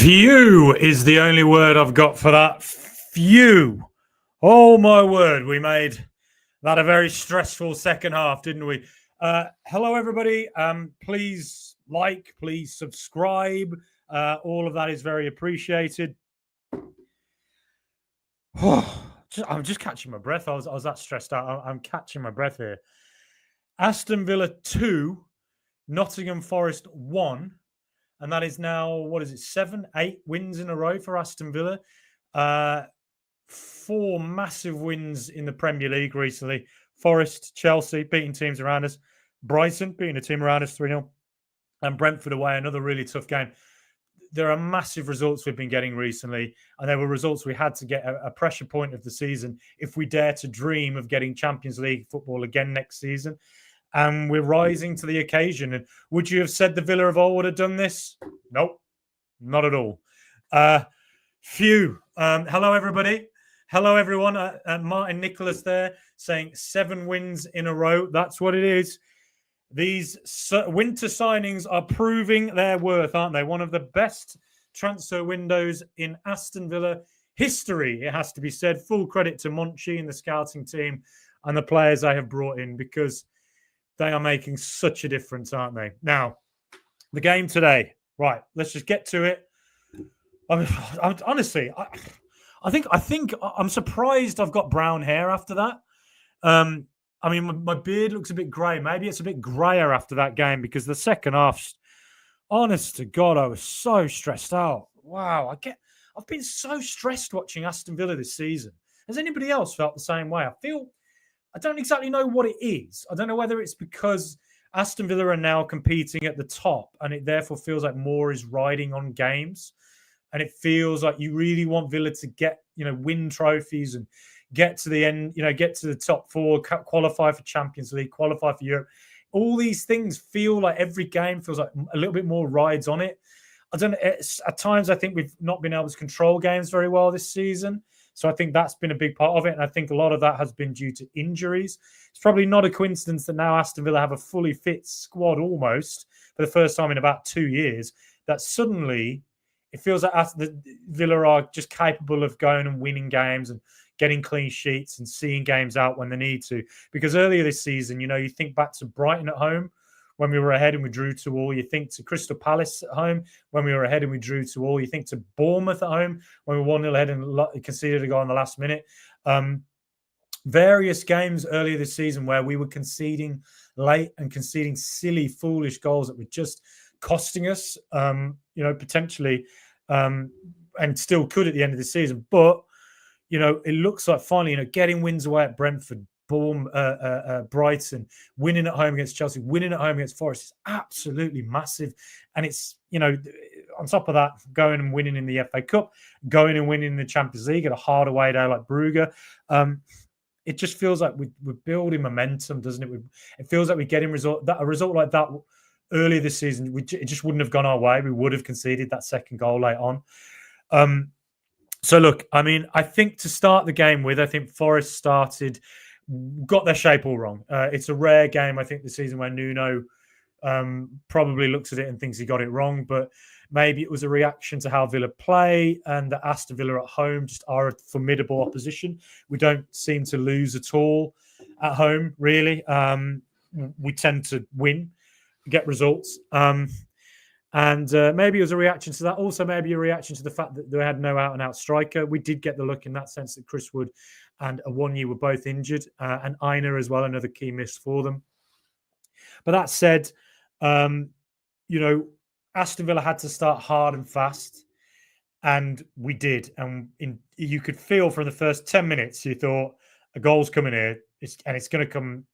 Phew is the only word I've got for that. Phew. Oh, my word. We made that a very stressful second half, didn't we? Hello, everybody. Please like, please subscribe. All of that is very appreciated. I'm just catching my breath. I was that stressed out. I'm catching my breath here. Aston Villa 2, Nottingham Forest 1. And that is now, 7, 8 wins in a row for Aston Villa. 4 massive wins in the Premier League recently. Forest, Chelsea, beating teams around us. Brighton, beating a team around us 3-0. And Brentford away, another really tough game. There are massive results we've been getting recently. And there were results we had to get a pressure point of the season if we dare to dream of getting Champions League football again next season. And we're rising to the occasion. And would you have said the Villa of old would have done this? Nope, not at all. Hello, everybody. Hello, everyone. Martin Nicholas there saying 7 wins in a row. That's what it is. These winter signings are proving their worth, aren't they? One of the best transfer windows in Aston Villa history, it has to be said. Full credit to Monchi and the scouting team and the players they have brought in, because they are making such a difference, aren't they? Now, the game today. Right, let's just get to it. Honestly, I think I'm surprised I've got brown hair after that. My beard looks a bit grey. Maybe it's a bit greyer after that game, because the second half, honest to God, I was so stressed out. Wow, I've been so stressed watching Aston Villa this season. Has anybody else felt the same way? I don't exactly know what it is. I don't know whether it's because Aston Villa are now competing at the top and it therefore feels like more is riding on games. And it feels like you really want Villa to get, win trophies and get to the end, get to the top 4, qualify for Champions League, qualify for Europe. All these things feel like every game feels like a little bit more rides on it. I don't know. At times, I think we've not been able to control games very well this season. So I think that's been a big part of it. And I think a lot of that has been due to injuries. It's probably not a coincidence that now Aston Villa have a fully fit squad almost for the first time in about 2 years, that suddenly it feels like Villa are just capable of going and winning games and getting clean sheets and seeing games out when they need to. Because earlier this season, you think back to Brighton at home when we were ahead and we drew 2-2. You think to Crystal Palace at home when we were ahead and we drew 2-2. You think to Bournemouth at home when we were 1-0 ahead and conceded a goal in the last minute. Various games earlier this season where we were conceding late and conceding silly, foolish goals that were just costing us, potentially, and still could at the end of the season. But, it looks like finally, getting wins away at Brentford, Brighton, winning at home against Chelsea, winning at home against Forest is absolutely massive. And it's, on top of that, going and winning in the FA Cup, going and winning in the Champions League at a hard away day like Brugge. It just feels like we're building momentum, doesn't it? It feels like we're getting a result like that earlier this season. It just wouldn't have gone our way. We would have conceded that second goal late on. So look, I think to start the game with, I think Forest got their shape all wrong. It's a rare game, I think, this season where Nuno probably looks at it and thinks he got it wrong, but maybe it was a reaction to how Villa play, and that Aston Villa at home just are a formidable opposition. We don't seem to lose at all at home, really. We tend to win, get results. And maybe it was a reaction to that. Also, maybe a reaction to the fact that they had no out-and-out striker. We did get the look in that sense that Chris Wood and Awoniyi were both injured, and Aina as well, another key miss for them. But that said, Aston Villa had to start hard and fast, and we did. And you could feel from the first 10 minutes, you thought, a goal's coming here, and it's going to come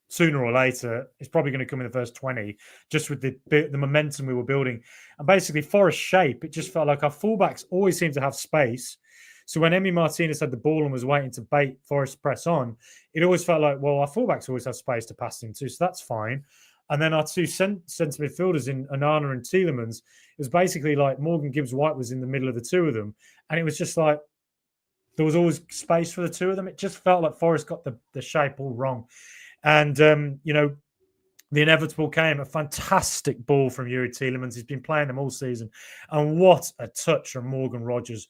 sooner or later. It's probably going to come in the first 20, just with the momentum we were building. And basically, Forest shape, it just felt like our fullbacks always seemed to have space. So when Emi Martinez had the ball and was waiting to bait Forest press on, it always felt like, well, our fullbacks always have space to pass into, so that's fine. And then our two centre midfielders in Onana and Tielemans, it was basically like Morgan Gibbs-White was in the middle of the two of them. And it was just like, there was always space for the two of them. It just felt like Forest got the shape all wrong. And, the inevitable came. A fantastic ball from Yuri Tielemans. He's been playing them all season. And what a touch from Morgan Rogers.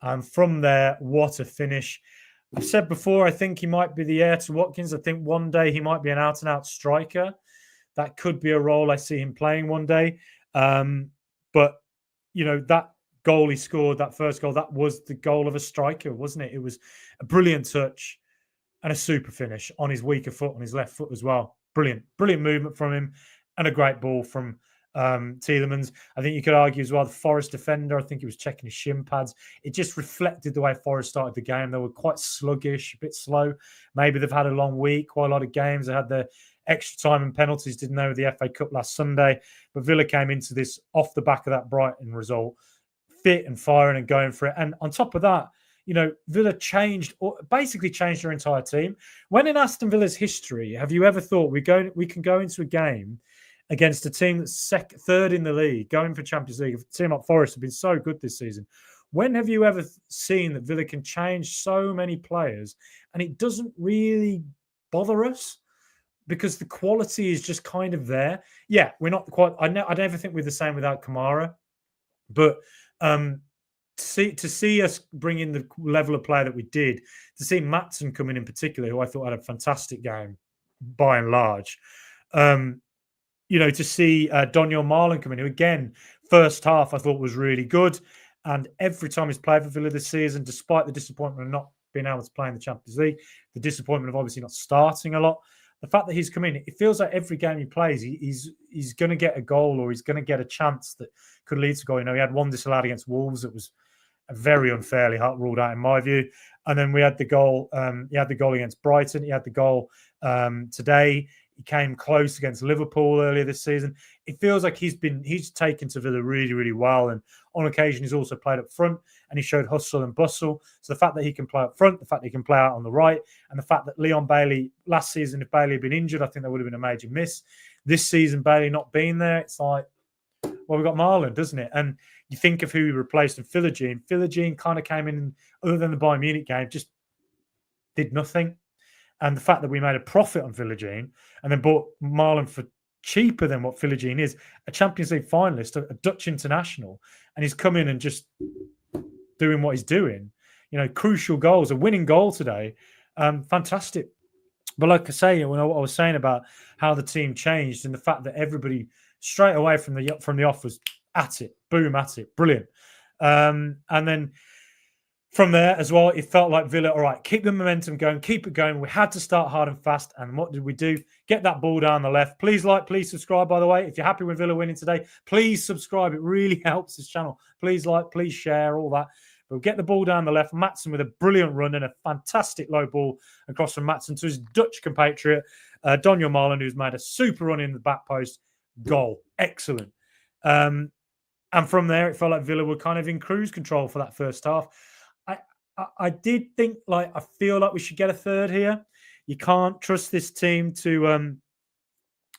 And from there, what a finish. I've said before, I think he might be the heir to Watkins. I think one day he might be an out-and-out striker. That could be a role I see him playing one day. But, that goal he scored, that first goal, that was the goal of a striker, wasn't it? It was a brilliant touch and a super finish on his weaker foot, on his left foot as well. Brilliant movement from him and a great ball from Tielemans. I think you could argue as well, the Forest defender, I think he was checking his shin pads. It just reflected the way Forest started the game. They were quite sluggish, a bit slow. Maybe they've had a long week, quite a lot of games. They had the extra time and penalties, didn't they, with the FA Cup last Sunday. But Villa came into this off the back of that Brighton result, fit and firing and going for it. And on top of that, Villa basically changed their entire team. When in Aston Villa's history, have you ever thought we can go into a game against a team that's third in the league, going for Champions League? A team like Forest have been so good this season. When have you ever seen that Villa can change so many players and it doesn't really bother us? Because the quality is just kind of there. Yeah, we're not quite. I never think we're the same without Kamara, but to see us bring in the level of play that we did, to see Maatsen come in particular, who I thought had a fantastic game by and large. To see Donyell Malen come in, who again, first half I thought was really good. And every time he's played for Villa this season, despite the disappointment of not being able to play in the Champions League, the disappointment of obviously not starting a lot, the fact that he's come in, it feels like every game he plays, he's going to get a goal or he's going to get a chance that could lead to goal. He had one disallowed against Wolves that was very unfairly ruled out in my view. And then we had the goal. He had the goal against Brighton. He had the goal today. He came close against Liverpool earlier this season. It feels like he's taken to Villa really, really well. And on occasion, he's also played up front and he showed hustle and bustle. So the fact that he can play up front, the fact that he can play out on the right, and the fact that Leon Bailey, last season, if Bailey had been injured, I think that would have been a major miss. This season, Bailey not being there, it's like, well, we've got Marlon, doesn't it? And you think of who he replaced in Philogene. Philogene kind of came in, other than the Bayern Munich game, just did nothing. And the fact that we made a profit on Philogene and then bought Marlon for cheaper than what Philogene is, a Champions League finalist, a Dutch international, and he's come in and just doing what he's doing. Crucial goals, a winning goal today. Fantastic. But like I say, what I was saying about how the team changed and the fact that everybody straight away from the off was at it, boom, at it, brilliant. And then from there as well, it felt like Villa, all right, keep the momentum going, keep it going. We had to start hard and fast. And what did we do? Get that ball down the left. Please please subscribe, by the way. If you're happy with Villa winning today, please subscribe. It really helps this channel. Please please share, all that. But we'll get the ball down the left. Maatsen with a brilliant run and a fantastic low ball across from Maatsen to his Dutch compatriot, Donyell Malen, who's made a super run in the back post. Goal. Excellent. And from there, it felt like Villa were kind of in cruise control for that first half. I did think, I feel like we should get a third here. You can't trust this team to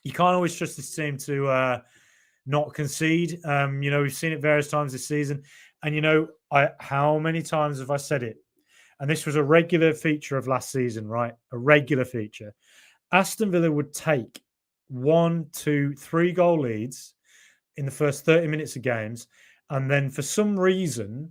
you can't always trust this team to not concede. We've seen it various times this season. And, how many times have I said it? And this was a regular feature of last season, right? A regular feature. Aston Villa would take 1, 2, 3 goal leads in the first 30 minutes of games. And then for some reason,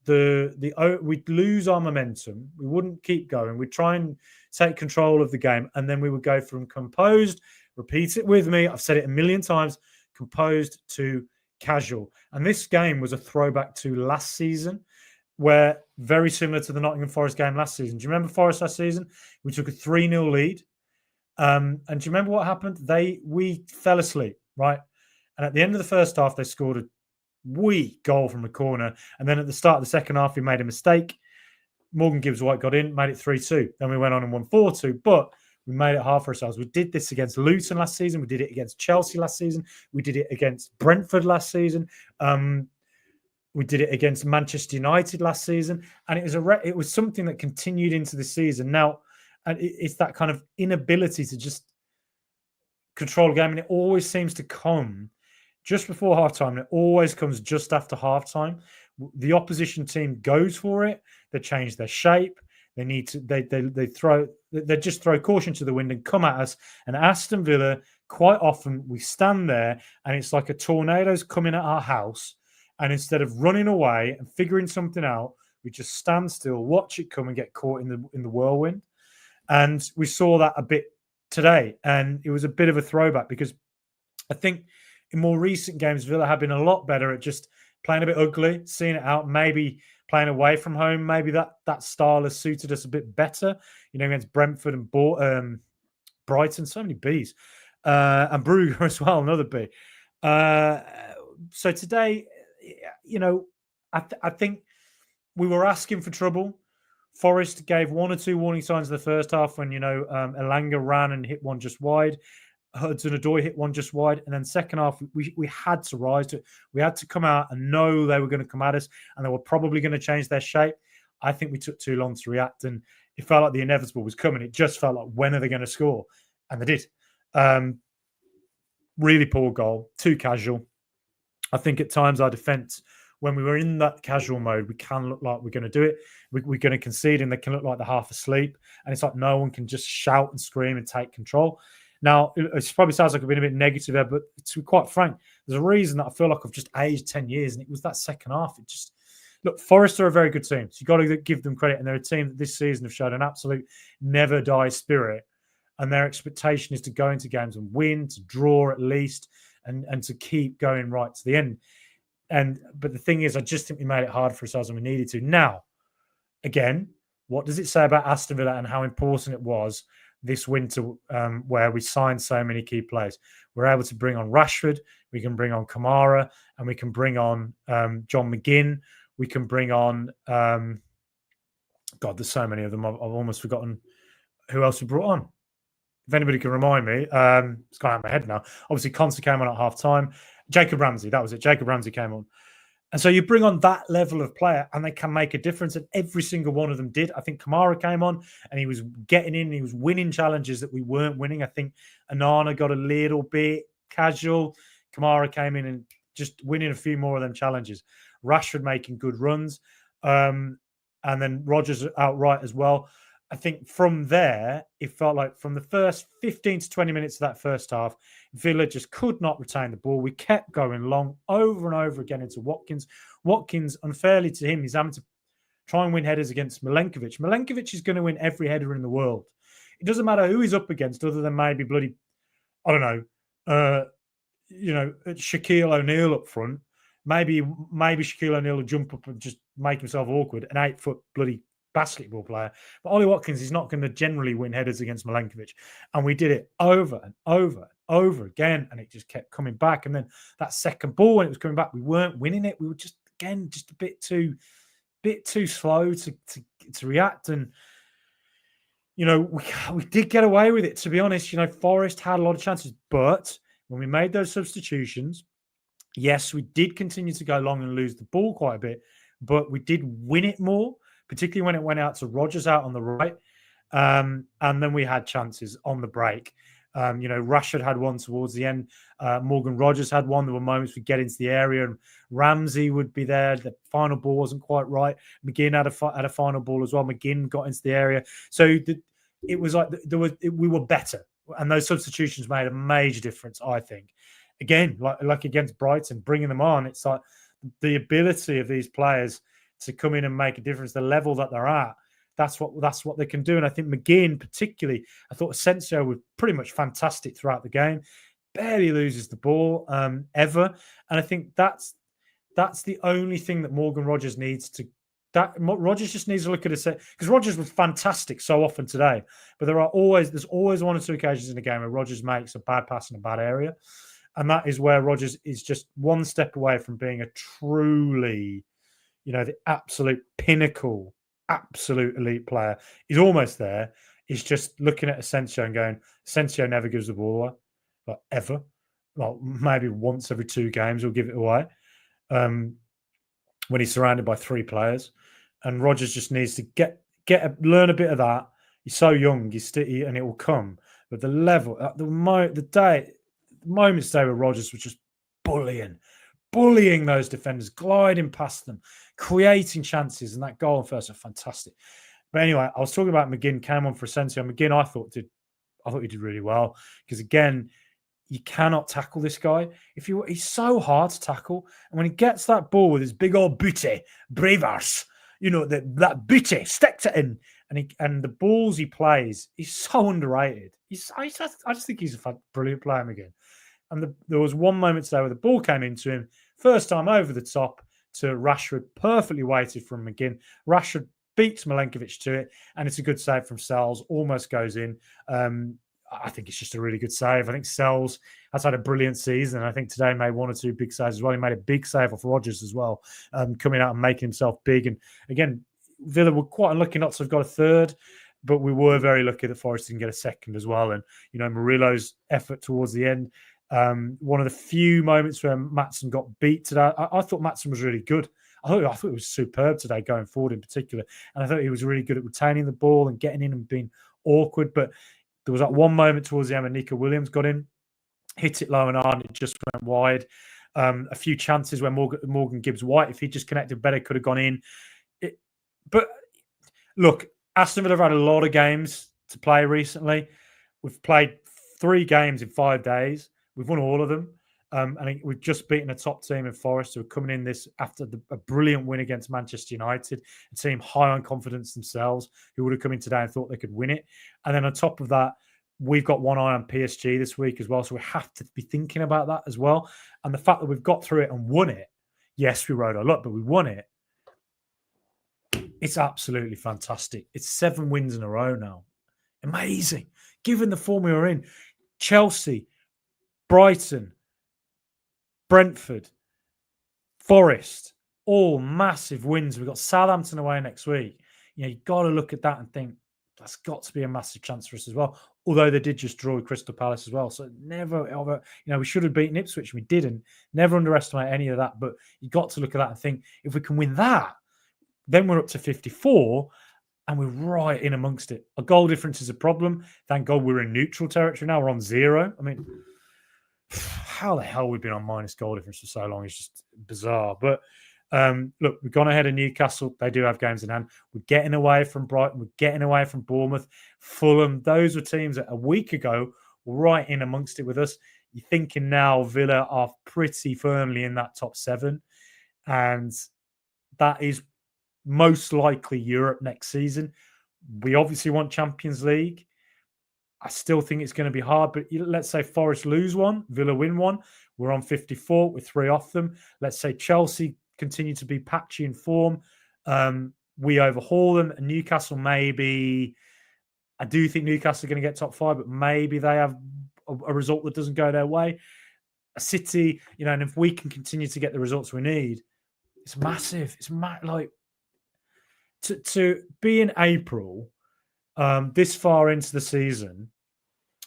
we'd lose our momentum. We wouldn't keep going. We'd try and take control of the game. And then we would go from composed, repeat it with me, I've said it a million times, composed to casual. And this game was a throwback to last season, where very similar to the Nottingham Forest game last season. Do you remember Forest last season? We took a 3-0 lead. And do you remember what happened? We fell asleep, right? And at the end of the first half, they scored a weak goal from the corner. And then at the start of the second half, we made a mistake. Morgan Gibbs-White got in, made it 3-2. Then we went on and won 4-2. But we made it hard for ourselves. We did this against Luton last season. We did it against Chelsea last season. We did it against Brentford last season. We did it against Manchester United last season. And it was something that continued into the season. Now, and it's that kind of inability to just control a game. And it always seems to come just before halftime. And it always comes just after halftime. The opposition team goes for it. They change their shape. They need to. They just throw caution to the wind and come at us. And Aston Villa quite often we stand there and it's like a tornado's coming at our house, and instead of running away and figuring something out, we just stand still, watch it come, and get caught in the whirlwind. And we saw that a bit today, and it was a bit of a throwback because I think in more recent games, Villa have been a lot better at just playing a bit ugly, seeing it out, maybe playing away from home. Maybe that style has suited us a bit better, against Brentford and Brighton. So many Bs. And Brugge as well, another B. So today, I think we were asking for trouble. Forest gave one or two warning signs in the first half when, Elanga ran and hit one just wide. Hudson-Odoi hit one just wide. And then second half, we had to rise to it. We had to come out and know they were going to come at us and they were probably going to change their shape. I think we took too long to react, and it felt like the inevitable was coming. It just felt like, when are they going to score? And they did. Really poor goal, too casual. I think at times our defence, when we were in that casual mode, we can look like we're going to do it. We're going to concede, and they can look like they're half asleep. And it's like no one can just shout and scream and take control. Now, it probably sounds like I've been a bit negative there, but to be quite frank, there's a reason that I feel like I've just aged 10 years, and it was that second half. Look, Forest are a very good team, so you've got to give them credit. And they're a team that this season have showed an absolute never die spirit. And their expectation is to go into games and win, to draw at least, and to keep going right to the end. But the thing is, I just think we made it hard for ourselves, and we needed to. Now, again, what does it say about Aston Villa and how important it was this winter, where we signed so many key players? We're able to bring on Rashford, we can bring on Kamara, and we can bring on John McGinn. We can bring on God, there's so many of them. I've almost forgotten who else we brought on. If anybody can remind me, it's gone out of my head now. Obviously, Conte came on at half time. Jacob Ramsey, that was it. Jacob Ramsey came on. And so you bring on that level of player and they can make a difference. And every single one of them did. I think Kamara came on and he was getting in. He was winning challenges that we weren't winning. I think Anana got a little bit casual. Kamara came in and just winning a few more of them challenges. Rashford making good runs. And then Rogers outright as well. I think from there, it felt like from the first 15 to 20 minutes of that first half, Villa just could not retain the ball. We kept going long over and over again into Watkins. Watkins, unfairly to him, he's having to try and win headers against Milenkovic. Milenkovic is going to win every header in the world. It doesn't matter who he's up against, other than maybe bloody, I don't know, Shaquille O'Neal up front. Maybe Shaquille O'Neal will jump up and just make himself awkward. An 8-foot bloody basketball player. But Ollie Watkins is not going to generally win headers against Milenkovic. And we did it over and over and over again, and it just kept coming back. And then that second ball, when it was coming back, we weren't winning it. We were just a bit too slow to react. And we did get away with it, to be honest. Forest had a lot of chances, but when we made those substitutions, yes, we did continue to go long and lose the ball quite a bit, but we did win it more, particularly when it went out to Rogers out on the right. And then we had chances on the break. Rashford had one towards the end. Morgan Rogers had one. There were moments we get into the area and Ramsey would be there. The final ball wasn't quite right. McGinn had a final ball as well. McGinn got into the area. So it was like we were better. And those substitutions made a major difference, I think. Again, like against Brighton, bringing them on, it's like the ability of these players to come in and make a difference, the level that they're at, that's what they can do. And I think McGinn particularly, I thought Asencio was pretty much fantastic throughout the game, barely loses the ball ever. And I think that's the only thing that Morgan Rogers needs to, Rogers just needs to look at it, because Rogers was fantastic so often today, but there's always one or two occasions in the game where Rogers makes a bad pass in a bad area. And that is where Rogers is just one step away from being a truly, the absolute pinnacle, absolute elite player. He's almost there. He's just looking at Asencio and going, Asencio never gives the ball away, like ever. Well, maybe once every 2 games he'll give it away when he's surrounded by 3 players. And Rogers just needs to learn a bit of that. He's so young, and it will come. But the level, the moments today where Rogers was just bullying those defenders, gliding past them, creating chances, and that goal first was fantastic. But anyway, I was talking about McGinn came on for Asencio. McGinn, I thought he did really well, because again, you cannot tackle this guy. He's so hard to tackle. And when he gets that ball with his big old booty, bravers, that booty, sticks it in. And the balls he plays, he's so underrated. I just think he's a brilliant player again. And there was one moment today where the ball came into him, first time over the top to Rashford, perfectly weighted from McGinn. Rashford beats Milenkovic to it, and it's a good save from Sells, almost goes in. I think it's just a really good save. I think Sells has had a brilliant season. I think today made one or two big saves as well. He made a big save off Rogers as well, coming out and making himself big. And again, Villa were quite unlucky not to have got a third, but we were very lucky that Forest didn't get a second as well. And, Murillo's effort towards the end, one of the few moments where Maatsen got beat today. I thought Maatsen was really good. I thought it was superb today going forward in particular. And I thought he was really good at retaining the ball and getting in and being awkward. But there was that one moment towards the end when Nico Williams got in, hit it low and hard, and it just went wide. A few chances where Morgan Gibbs-White, if he just connected better, could have gone in. But look, Aston Villa have had a lot of games to play recently. We've played 3 games in 5 days. We've won all of them. And we've just beaten a top team in Forest who are coming in this after a brilliant win against Manchester United, a team high on confidence themselves, who would have come in today and thought they could win it. And then on top of that, we've got one eye on PSG this week as well. So we have to be thinking about that as well. And the fact that we've got through it and won it, yes, we rode a lot, but we won it. It's absolutely fantastic. It's 7 wins in a row now. Amazing. Given the form we were in, Chelsea, Brighton, Brentford, Forest, all massive wins. We've got Southampton away next week. You've got to look at that and think that's got to be a massive chance for us as well. Although they did just draw with Crystal Palace as well. So never ever, we should have beaten Ipswich. We didn't. Never underestimate any of that. But you've got to look at that and think, if we can win that, then we're up to 54 and we're right in amongst it. A goal difference is a problem. Thank God we're in neutral territory now. We're on 0. I mean, how the hell we've been on minus goal difference for so long is just bizarre. But look, we've gone ahead of Newcastle. They do have games in hand. We're getting away from Brighton. We're getting away from Bournemouth, Fulham. Those were teams that a week ago were right in amongst it with us. You're thinking now Villa are pretty firmly in that top 7. And that is most likely Europe next season. We obviously want Champions League. I still think it's going to be hard, but let's say Forest lose one, Villa win one. We're on 54 with 3 off them. Let's say Chelsea continue to be patchy in form. We overhaul them, and Newcastle maybe. I do think Newcastle are going to get top 5, but maybe they have a result that doesn't go their way. A City, and if we can continue to get the results we need, it's massive. It's like to be in April. This far into the season,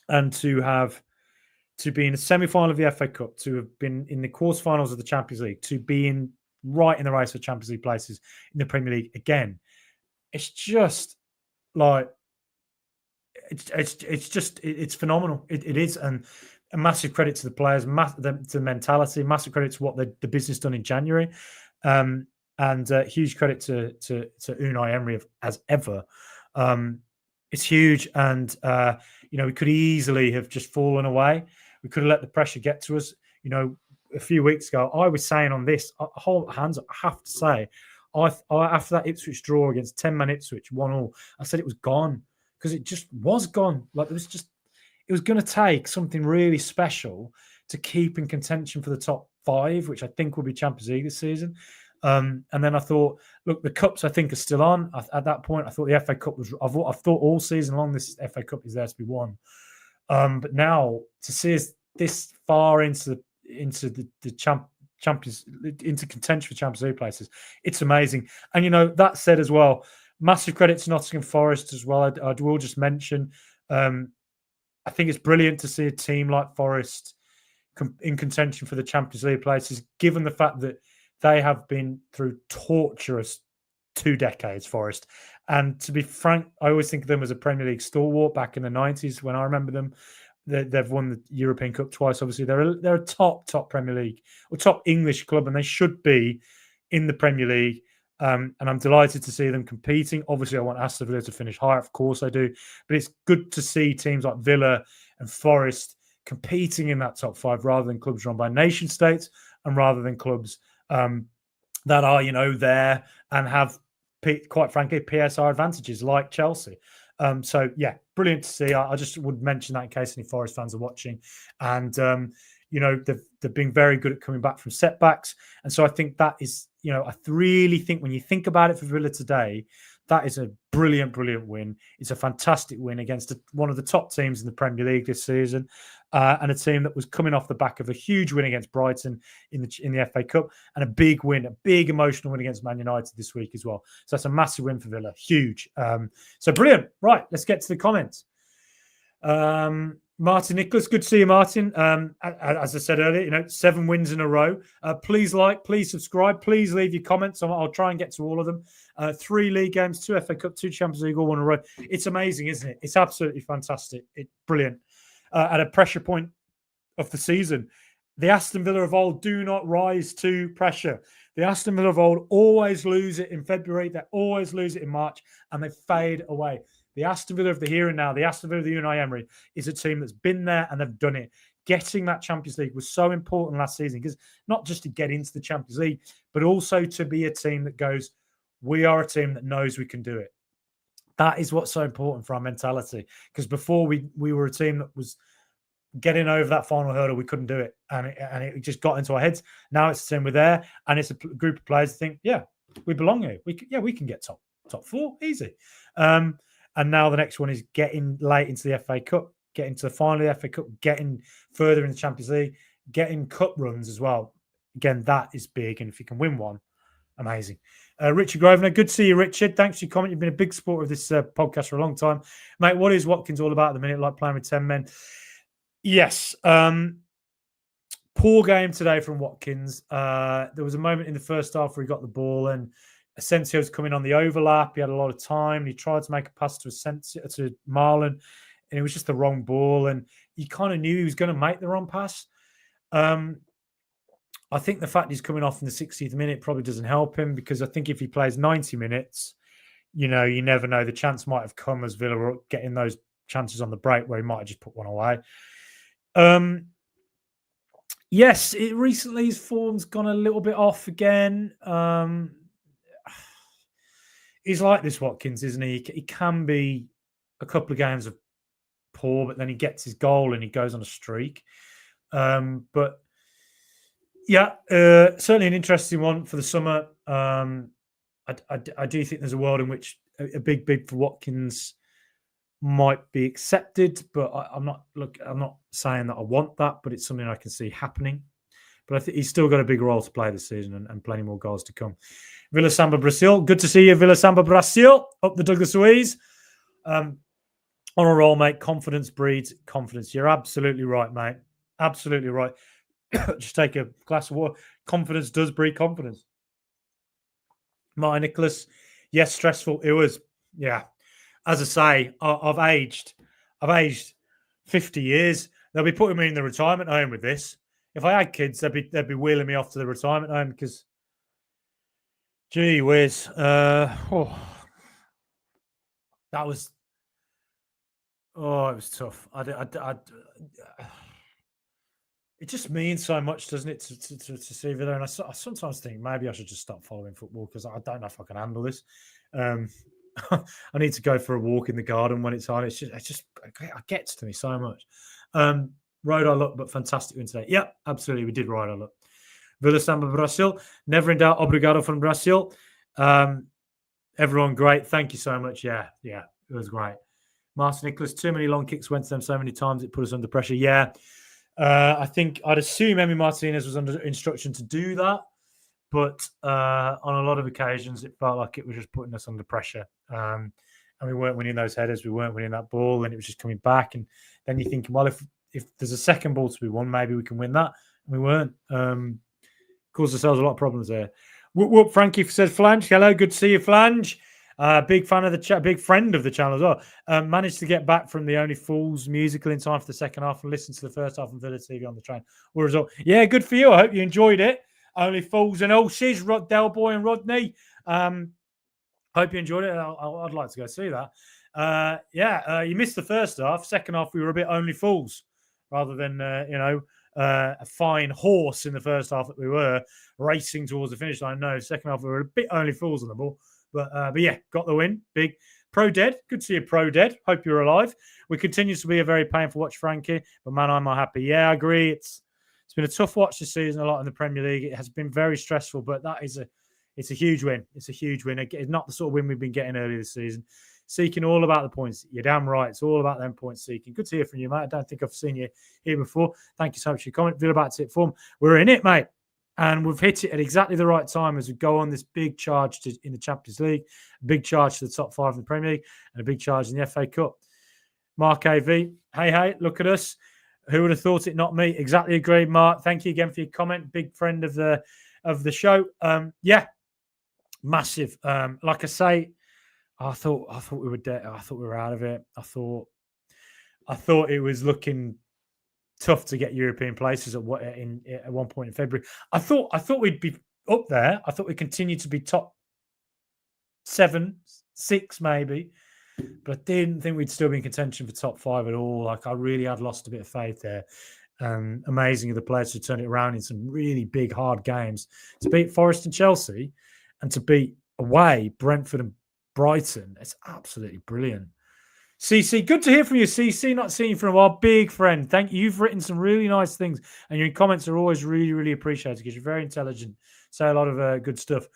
and to be in the semi-final of the FA Cup, to have been in the quarterfinals of the Champions League, to be right in the race for Champions League places in the Premier League again, it's just like it's phenomenal. It is, and a massive credit to the players, to the mentality, massive credit to what the business done in January, and huge credit to Unai Emery as ever. It's huge, and we could easily have just fallen away. We could have let the pressure get to us. A few weeks ago, I was saying on this, hold hands up, I have to say, I after that Ipswich draw against 10-man Ipswich 1-1, I said it was gone, because it just was gone. Like it was going to take something really special to keep in contention for the top 5, which I think will be Champions League this season. And then I thought, look, the cups I think are still on. At that point, I thought the FA Cup was. I've thought all season long this FA Cup is there to be won. But now to see us this far into the Champions, into contention for Champions League places, it's amazing. And that said as well, massive credit to Nottingham Forest as well. I will just mention, I think it's brilliant to see a team like Forest in contention for the Champions League places, given the fact that they have been through torturous 2 decades, Forest. And to be frank, I always think of them as a Premier League stalwart back in the 90s when I remember them. They've won the European Cup twice, obviously. They're a top Premier League or top English club, and they should be in the Premier League. And I'm delighted to see them competing. Obviously, I want Aston Villa to finish higher. Of course I do. But it's good to see teams like Villa and Forest competing in that top 5 rather than clubs run by nation states and rather than clubs that are, there and have, quite frankly, PSR advantages like Chelsea. So, yeah, brilliant to see. I just would mention that in case any Forest fans are watching. And, they've been very good at coming back from setbacks. And so I think that is, I really think when you think about it for Villa today, that is a brilliant, brilliant win. It's a fantastic win against one of the top teams in the Premier League this season, and a team that was coming off the back of a huge win against Brighton in the FA Cup, and a big win, a big emotional win against Man United this week as well. So that's a massive win for Villa, huge. So brilliant. Right, let's get to the comments. Martin Nicholas, good to see you, Martin. As I said earlier, 7 wins in a row. Please like, please subscribe, please leave your comments. I'll try and get to all of them. 3 league games, 2 FA Cup, 2 Champions League, all 1 in a row. It's amazing, isn't it? It's absolutely fantastic. It's brilliant. At a pressure point of the season, the Aston Villa of old do not rise to pressure. The Aston Villa of old always lose it in February. They always lose it in March, and they fade away. The Aston Villa of the here and now, the Aston Villa of the Unai Emery, is a team that's been there and they've done it. Getting that Champions League was so important last season, because not just to get into the Champions League, but also to be a team that goes, we are a team that knows we can do it. That is what's so important for our mentality, because before we were a team that was getting over that final hurdle, we couldn't do it, and it just got into our heads. Now it's a team we're there, and it's a group of players that think, yeah, we belong here. We can get top 4 easy. And now the next one is getting late into the FA Cup, getting to the final of the FA Cup, getting further in the Champions League, getting cup runs as well. Again, that is big. And if you can win one, amazing. Richard Grosvenor, good to see you, Richard. Thanks for your comment. You've been a big supporter of this podcast for a long time. Mate, what is Watkins all about at the minute, like playing with 10 men? Yes. Poor game today from Watkins. There was a moment in the first half where he got the ball and Asencio's coming on the overlap. He had a lot of time. He tried to make a pass to Malen, and it was just the wrong ball. And you kind of knew he was going to make the wrong pass. I think the fact he's coming off in the 60th minute probably doesn't help him, because I think if he plays 90 minutes, you never know. The chance might have come as Villa were getting those chances on the break where he might have just put one away. Yes, recently his form's gone a little bit off again. He's like this, Watkins, isn't he? He can be a couple of games of poor, but then he gets his goal and he goes on a streak. But yeah, certainly an interesting one for the summer. I do think there's a world in which a big bid for Watkins might be accepted, but I'm not saying that I want that, but it's something I can see happening. But I think he's still got a big role to play this season, and plenty more goals to come. Villa Samba Brazil, good to see you, Villa Samba Brazil, up the Douglas Luiz. On a roll, mate. Confidence breeds confidence. You're absolutely right, mate. Absolutely right. Just take a glass of water. Confidence does breed confidence. Martin Nicholas, yes, stressful. It was, yeah. As I say, I've aged 50 years. They'll be putting me in the retirement home with this. If I had kids, they'd be wheeling me off to the retirement home, because, gee whiz, that was, it was tough. It just means so much, doesn't it, to see Villa? And I sometimes think maybe I should just stop following football, because I don't know if I can handle this. I need to go for a walk in the garden when it's on. It gets to me so much. Rode our luck, but fantastic win today. Yeah, absolutely, we did ride our luck. Villa Samba Brazil, never in doubt. Obrigado from Brazil. Everyone, great. Thank you so much. Yeah, it was great. Martin Nicholas, too many long kicks went to them so many times it put us under pressure. Yeah, I think I'd assume Emi Martinez was under instruction to do that, but on a lot of occasions it felt like it was just putting us under pressure. And we weren't winning those headers, we weren't winning that ball, and it was just coming back. And then you're thinking, well, if there's a second ball to be won, maybe we can win that. And we weren't. Caused ourselves a lot of problems there. Whoop, Frankie says, Flange, hello, good to see you, Flange. Big fan of the chat, big friend of the channel as well. Managed to get back from the Only Fools musical in time for the second half and listen to the first half on Villa TV on the train. What result? Yeah, good for you. I hope you enjoyed it. Only Fools and Ulshes, Del Boy and Rodney. Hope you enjoyed it. I'd like to go see that. You missed the first half. Second half, we were a bit Only Fools. rather than a fine horse in the first half that we were racing towards the finish line. No, second half we were a bit only fools on the ball, but yeah, got the win. Big. Pro Dead, good to see you, Pro Dead. Hope you're alive. We continue to be a very painful watch, Frankie, but man, I'm happy. Yeah, I agree. It's been a tough watch this season, a lot in the Premier League. It has been very stressful, but it's a huge win. It's a huge win. It's not the sort of win we've been getting earlier this season. Seeking all about the points. You're damn right. It's all about them points seeking. Good to hear from you, mate. I don't think I've seen you here before. Thank you so much for your comment. Villa back to hit form. We're in it, mate. And we've hit it at exactly the right time as we go on this big charge in the Champions League, a big charge to the top 5 in the Premier League, and a big charge in the FA Cup. Mark AV, hey, look at us. Who would have thought it? Not me. Exactly agree, Mark. Thank you again for your comment. Big friend of the show. Yeah, massive. Like I say, I thought we were dead. I thought we were out of it. I thought it was looking tough to get European places at one point in February. I thought we'd be up there. I thought we'd continue to be top 7, 6 maybe, but I didn't think we'd still be in contention for top 5 at all. Like, I really had lost a bit of faith there. Amazing of the players to turn it around in some really big, hard games. To beat Forest and Chelsea and to beat away Brentford and Brighton, it's absolutely brilliant. CC, good to hear from you, CC. Not seeing you for a while. Big friend. Thank you. You've written some really nice things, and your comments are always really, really appreciated because you're very intelligent. Say a lot of good stuff.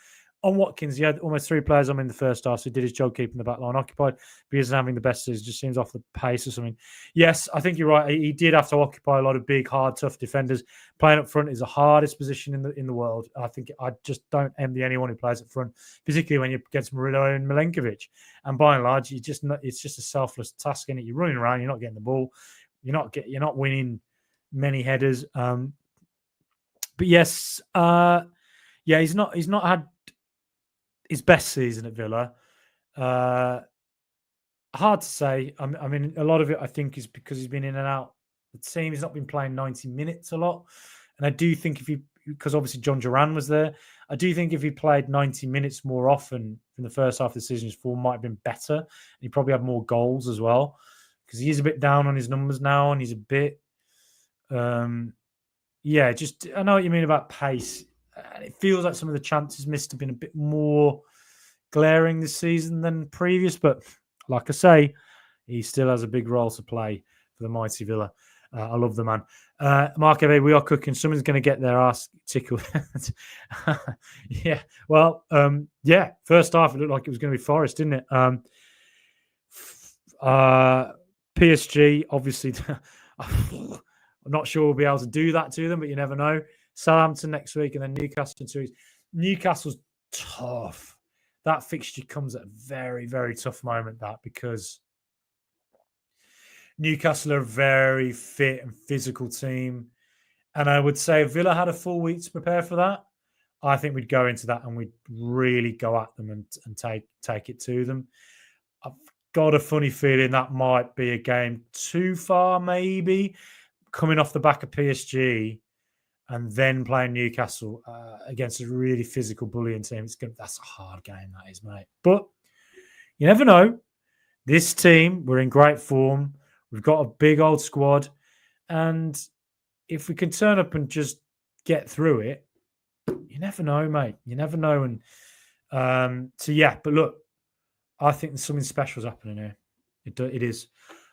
On Watkins, he had almost 3 players on in the first half, so he did his job keeping the back line occupied. But he isn't having the best season, just seems off the pace or something. Yes, I think you're right. He did have to occupy a lot of big, hard, tough defenders. Playing up front is the hardest position in the world. I think I just don't envy anyone who plays up front, particularly when you get Murillo and Milenkovic. And by and large, it's just a selfless task in it. You're running around, you're not getting the ball, you're not winning many headers. But yes, he's not had his best season at Villa. Hard to say. I mean, a lot of it, I think, is because he's been in and out the team. He's not been playing 90 minutes a lot. And I do think because obviously John Duran was there, I do think if he played 90 minutes more often in the first half of the season, his form might have been better. And he probably had more goals as well. Because he is a bit down on his numbers now, and he's a bit... I know what you mean about pace. It feels like some of the chances missed have been a bit more glaring this season than previous. But like I say, he still has a big role to play for the mighty Villa. I love the man. Mark Eve, we are cooking. Someone's going to get their ass tickled. Yeah. Well, first half, it looked like it was going to be Forest, didn't it? PSG, obviously, I'm not sure we'll be able to do that to them, but you never know. Southampton next week and then Newcastle in 2 weeks. Newcastle's tough. That fixture comes at a very, very tough moment, because Newcastle are a very fit and physical team. And I would say if Villa had a full week to prepare for that, I think we'd go into that and we'd really go at them and take it to them. I've got a funny feeling that might be a game too far, maybe, coming off the back of PSG and then playing Newcastle against a really physical, bullying team. That's a hard game, that is, mate. But you never know. This team, we're in great form. We've got a big old squad. And if we can turn up and just get through it, you never know, mate. You never know. And but look, I think there's something special's happening here. It is.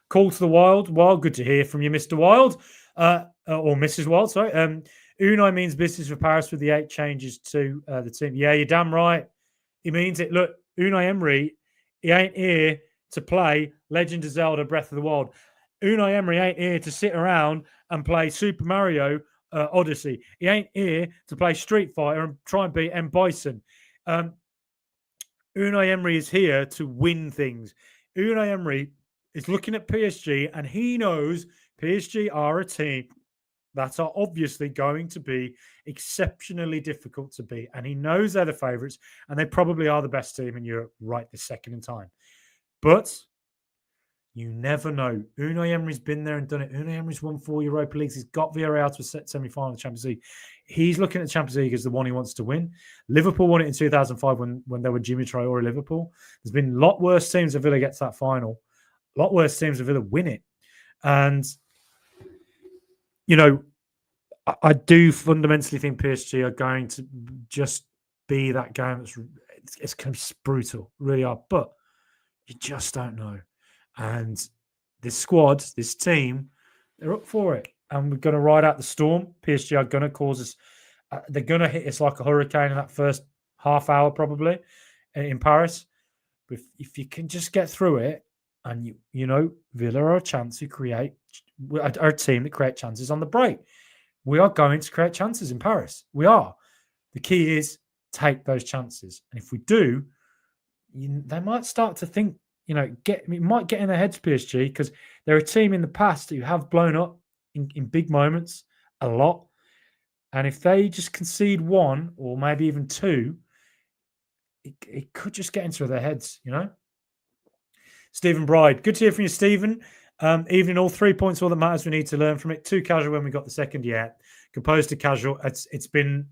Call to the Wild. Wild, good to hear from you, Mr. Wild. Or Mrs. Wild, sorry. Unai means business for Paris with the 8 changes to the team. Yeah, you're damn right. He means it. Look, Unai Emery, he ain't here to play Legend of Zelda Breath of the Wild. Unai Emery ain't here to sit around and play Super Mario Odyssey. He ain't here to play Street Fighter and try and beat M. Bison. Unai Emery is here to win things. Unai Emery is looking at PSG and he knows PSG are a team that are obviously going to be exceptionally difficult to beat. And he knows they're the favourites and they probably are the best team in Europe right this second in time. But you never know. Unai Emery's been there and done it. Unai Emery's won 4 Europa Leagues. He's got Villarreal to a semi-final of the Champions League. He's looking at the Champions League as the one he wants to win. Liverpool won it in 2005 when they were Jimmy Traore Liverpool. There's been a lot worse teams if Villa gets that final. A lot worse teams if Villa win it. And I do fundamentally think PSG are going to just be that game. It's going to be brutal, really are. But you just don't know. And this squad, this team, they're up for it. And we're going to ride out the storm. PSG are going to cause us. They're going to hit us like a hurricane in that first half hour, probably, in Paris. But if you can just get through it, and Villa are a chance to create, are a team that create chances on the break. We are going to create chances in Paris. We are. The key is take those chances. And if we do, they might start to think, it might get in their heads, PSG, because they're a team in the past who have blown up in big moments a lot. And if they just concede one or maybe even two, it could just get into their heads, Stephen Bride, good to hear from you, Stephen. Even all 3 points, all that matters, we need to learn from it. Too casual when we got the second, composed to casual. It's been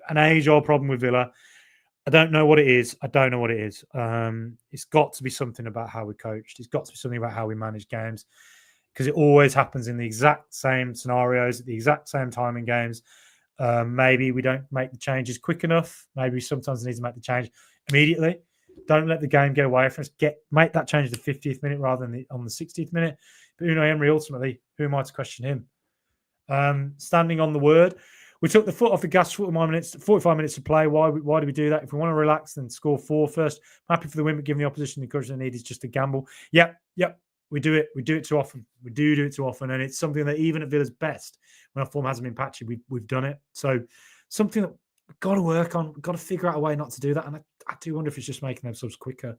an age-old problem with Villa. I don't know what it is. It's got to be something about how we coached. It's got to be something about how we manage games, because it always happens in the exact same scenarios at the exact same time in games. Maybe we don't make the changes quick enough. Maybe sometimes we need to make the change immediately. Don't let the game get away from us. Make that change at the 50th minute rather than on the 60th minute. But Unai Emery, ultimately, who am I to question him? Standing on the word. We took the foot off the gas 45 minutes to play. Why do we do that? If we want to relax, then score 4 first. I'm happy for the win, but giving the opposition the encouragement they need is just a gamble. Yep. We do it. We do it too often. We do it too often. And it's something that even at Villa's best, when our form hasn't been patchy, we've done it. So something that we've got to work on. We've got to figure out a way not to do that. And I do wonder if it's just making them subs quicker.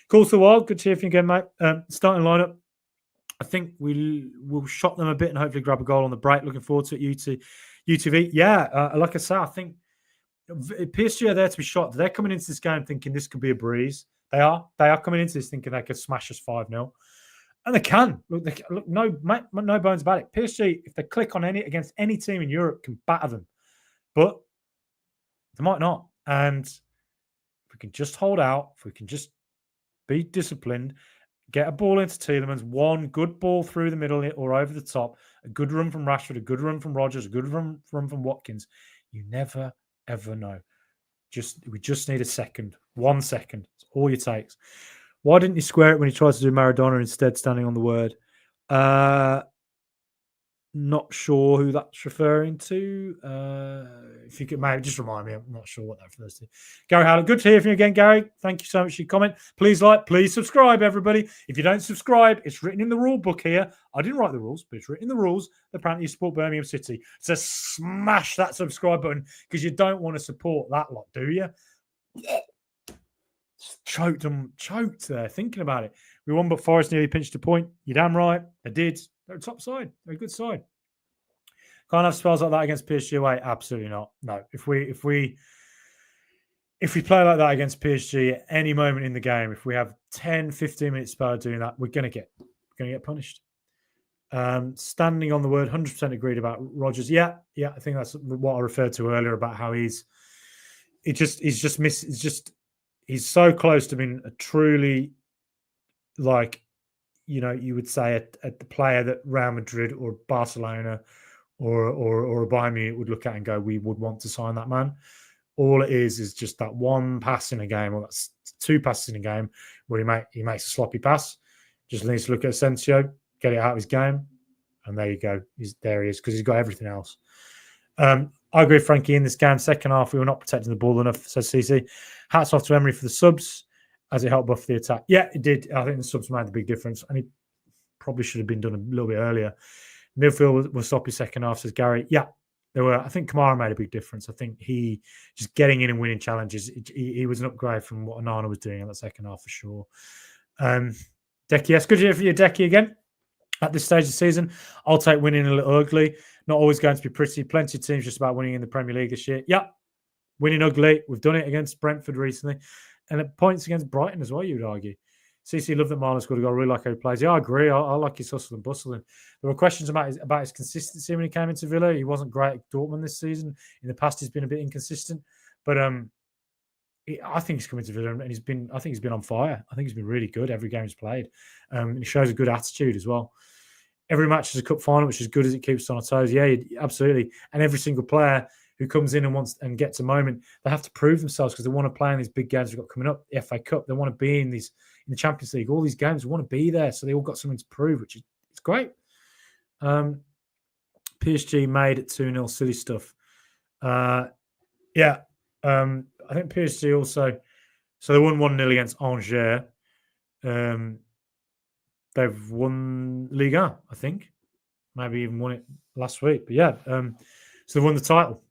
Cool, so wild. Good to hear from you again, mate. Starting lineup. I think we'll shot them a bit and hopefully grab a goal on the break. Looking forward to it. UTV. Yeah, like I say, I think PSG are there to be shot. They're coming into this game thinking this could be a breeze. They are coming into this thinking they could smash us 5-0. And they can. Look, no bones about it. PSG, if they click on against any team in Europe, can batter them. But they might not. And if we can just hold out, if we can just be disciplined, get a ball into Tielemans, one good ball through the middle or over the top, a good run from Rashford, a good run from Rogers, a good run from Watkins, you never, ever know. We just need a second. 1 second. That's all it takes. Why didn't he square it when he tried to do Maradona instead, standing on the word? Not sure who that's referring to. If you could maybe just remind me, I'm not sure what that refers to. Gary Howlett, good to hear from you again, Gary. Thank you so much for your comment. Please please subscribe, everybody. If you don't subscribe, it's written in the rule book here. I didn't write the rules, but it's written in the rules. Apparently, you support Birmingham City. So smash that subscribe button, because you don't want to support that lot, do you? Choked there, thinking about it. We won, but Forest nearly pinched a point. You're damn right. They did. They're a top side. They're a good side. Can't have spells like that against PSG away. Absolutely not. No. If we play like that against PSG at any moment in the game, if we have 10, 15 minutes spell doing that, we're going to get punished. Standing on the word, 100% agreed about Rogers. Yeah. I think that's what I referred to earlier about how he's so close to being a truly, like, you would say a player that Real Madrid or Barcelona or a Bayern Munich would look at and go, we would want to sign that man. All it is just that one pass in a game, or that's 2 passes in a game where he makes a sloppy pass. Just needs to look at Asencio, get it out of his game, and there you go. There he is, because he's got everything else. I agree with Frankie in this game. Second half, we were not protecting the ball enough, says CC. Hats off to Emery for the subs, as it helped buff the attack. Yeah, it did. I think the subs made the big difference, and it probably should have been done a little bit earlier. Midfield was sloppy second half, says Gary. Yeah, there were. I think Kamara made a big difference. I think he just getting in and winning challenges. He was an upgrade from what Onana was doing in that second half for sure. Decky, yes, good to hear from you, Decky, again. At this stage of the season, I'll take winning a little ugly. Not always going to be pretty. Plenty of teams just about winning in the Premier League this year. Yeah, winning ugly. We've done it against Brentford recently. And at points against Brighton as well, you would argue. CC, love that Marlon scored a goal. I really like how he plays. Yeah, I agree. I like his hustle and bustle. And there were questions about his consistency when he came into Villa. He wasn't great at Dortmund this season. In the past, he's been a bit inconsistent. But I think he's coming to Villa and I think he's been on fire. I think he's been really good every game he's played. He shows a good attitude as well. every match is a cup final, which is good as it keeps us on our toes. Yeah, absolutely. And every single player who comes in and wants and gets a moment, they have to prove themselves because they want to play in these big games we've got coming up. The FA Cup, they want to be in the Champions League. All these games, they want to be there, so they all got something to prove, which is it's great. PSG made it 2-0, silly stuff. I think PSG also. So they won 1-0 against Angers. They've won Liga, I think. Maybe even won it last week. But yeah, so they've won the title.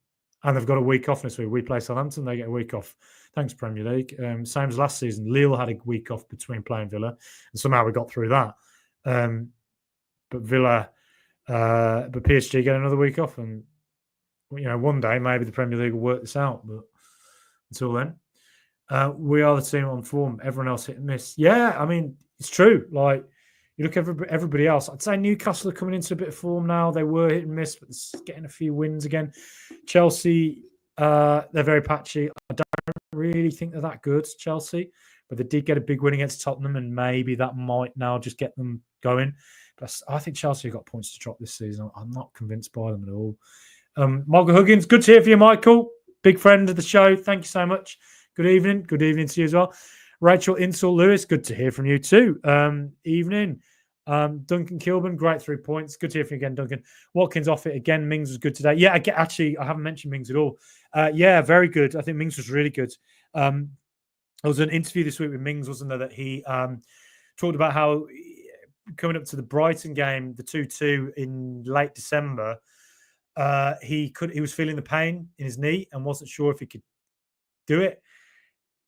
And they've got a week off next week. We play Southampton, they get a week off. Thanks, Premier League. Same as last season. Lille had a week off between playing Villa. And somehow we got through that. But PSG get another week off. And, one day maybe the Premier League will work this out. But until then, we are the team on form. Everyone else hit and miss. Yeah, I mean, it's true. Like, you look at everybody else. I'd say Newcastle are coming into a bit of form now. They were hit and miss, but getting a few wins again. Chelsea, they're very patchy. I don't really think they're that good, Chelsea, but they did get a big win against Tottenham, and maybe that might now just get them going. But I think Chelsea have got points to drop this season. I'm not convinced by them at all. Morgan Huggins, good to hear from you, Michael. Big friend of the show. Thank you so much. Good evening. Good evening to you as well. Rachel Insall Lewis, good to hear from you too. Evening. Duncan Kilburn, great 3 points. Good to hear from you again, Duncan. Watkins off it again. Mings was good today. Yeah, actually, I haven't mentioned Mings at all. Yeah, very good. I think Mings was really good. There was an interview this week with Mings, wasn't there, that he talked about how coming up to the Brighton game, the 2-2 in late December, he was feeling the pain in his knee and wasn't sure if he could do it.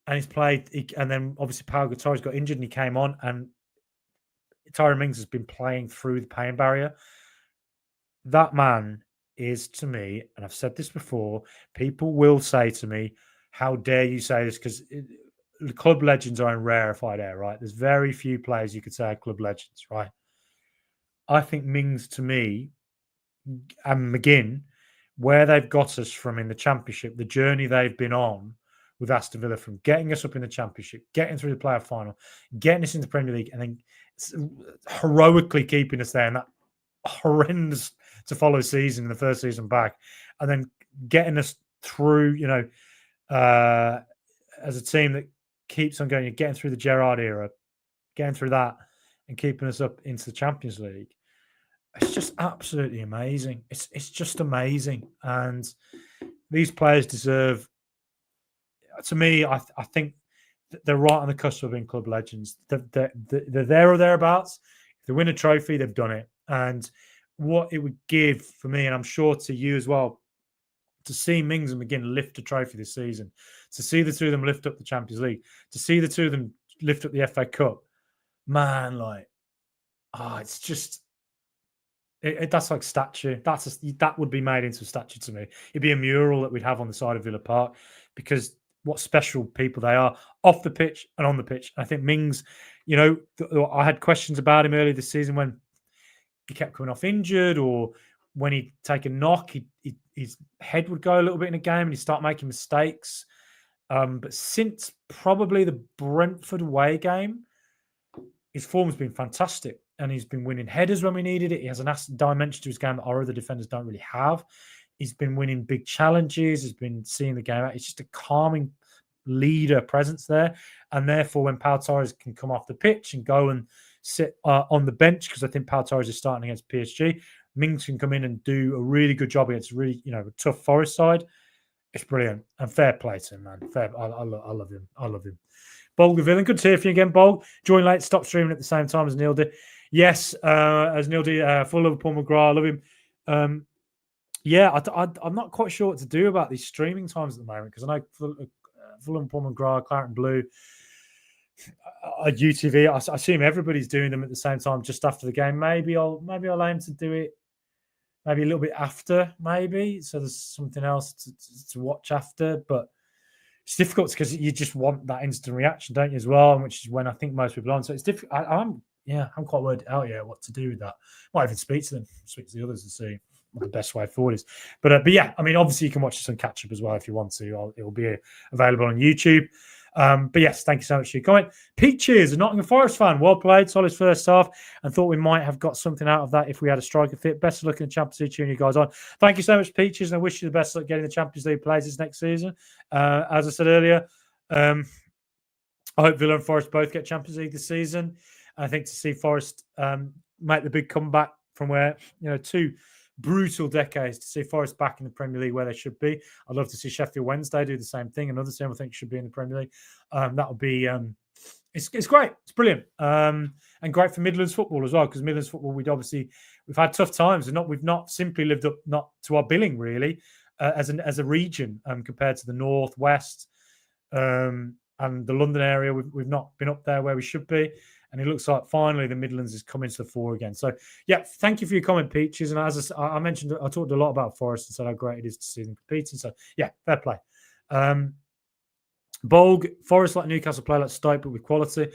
And he's played, and then obviously Pau Gasol got injured and he came on, and Tyrone Mings has been playing through the pain barrier. That man is, to me, and I've said this before, people will say to me, how dare you say this? Because club legends are in rarefied air, right? There's very few players you could say are club legends, right? I think Mings, to me, and McGinn, where they've got us from in the Championship, the journey they've been on with Aston Villa, from getting us up in the Championship, getting through the playoff final, getting us into the Premier League, and then heroically keeping us there in that horrendous to follow season in the first season back, and then getting us through, as a team that keeps on going, getting through the Gerrard era, getting through that, and keeping us up into the Champions League. It's just absolutely amazing. It's just amazing, and these players deserve. To me, I think they're right on the cusp of being club legends. They're there or thereabouts. If they win a trophy, they've done it. And what it would give for me, and I'm sure to you as well, to see Mings and McGinn lift a trophy this season, to see the two of them lift up the Champions League, to see the two of them lift up the FA Cup, man, it's just. That's like statue. That would be made into a statue to me. It'd be a mural that we'd have on the side of Villa Park, because what special people they are off the pitch and on the pitch. I think Mings, I had questions about him earlier this season when he kept coming off injured, or when he'd take a knock, his head would go a little bit in a game and he'd start making mistakes. But since probably the Brentford away game, his form's been fantastic. And he's been winning headers when we needed it. He has an dimension to his game that our other defenders don't really have. He's been winning big challenges. He's been seeing the game out. It's just a calming leader presence there. And therefore, when Pau Torres can come off the pitch and go and sit on the bench, because I think Pau Torres is starting against PSG, Mings can come in and do a really good job against a tough Forest side. It's brilliant. And fair play to him, man. I love him. I love him. Bolg the Villain, good to hear from you again, Bolg. Join late, stop streaming at the same time as Neil did. Yes, as Neil did, full of Paul McGrath. I love him. I'm not quite sure what to do about these streaming times at the moment, because I know Fulham, Paul McGrath, Claret and Blue, UTV. I assume everybody's doing them at the same time just after the game. Maybe I'll aim to do it maybe a little bit after, maybe, so there's something else to watch after. But it's difficult because you just want that instant reaction, don't you, as well? Which is when I think most people are on. So it's difficult. I'm quite worried out what to do with that. Might even speak to them, speak to the others and see what the best way forward is. But yeah, I mean, obviously you can watch this on catch up as well if you want to. It will be available on YouTube. But yes, thank you so much for your comment. Peaches, a Nottingham Forest fan. Well played, solid first half, and thought we might have got something out of that if we had a striker fit. Best of luck in the Champions League, cheering you guys on. Thank you so much, Peaches, and I wish you the best luck getting the Champions League places next season. As I said earlier, I hope Villa and Forest both get Champions League this season. I think to see Forest make the big comeback from where, 2 brutal decades, to see Forest back in the Premier League where they should be. I'd love to see Sheffield Wednesday do the same thing. Another team I think should be in the Premier League. That would be it's great. It's brilliant. And great for Midlands football as well, because Midlands football, we've had tough times, and we've not simply lived up not to our billing really as a region compared to the North, West, and the London area. We've not been up there where we should be. And it looks like finally the Midlands is coming to the fore again. So, yeah, thank you for your comment, Peaches. And as I mentioned, I talked a lot about Forest and said how great it is to see them competing. So, yeah, fair play. Bolg, Forest like Newcastle play like Stoke, but with quality.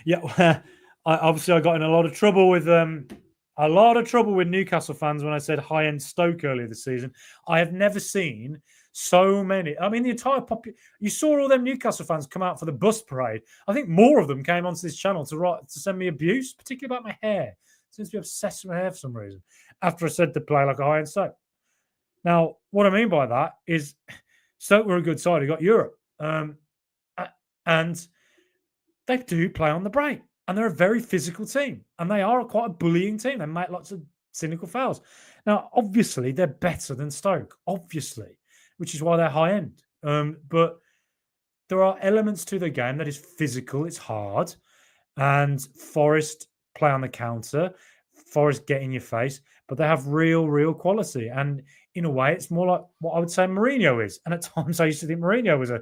Yeah, I got in a lot of trouble with Newcastle fans when I said high-end Stoke earlier this season. I have never seen so many. I mean, the entire you saw all them Newcastle fans come out for the bus parade. I think more of them came onto this channel to send me abuse, particularly about my hair. Seems to be obsessed with my hair for some reason. After I said to play like a high-end Stoke. Now, what I mean by that is Stoke were a good side. They got Europe. And they do play on the break. And they're a very physical team. And they are quite a bullying team. They make lots of cynical fouls. Now, obviously, they're better than Stoke. Obviously. Which is why they're high end. But there are elements to the game that is physical. It's hard. And Forest play on the counter. Forest get in your face. But they have real quality. And in a way, it's more like what I would say Mourinho is. And at times, I used to think Mourinho was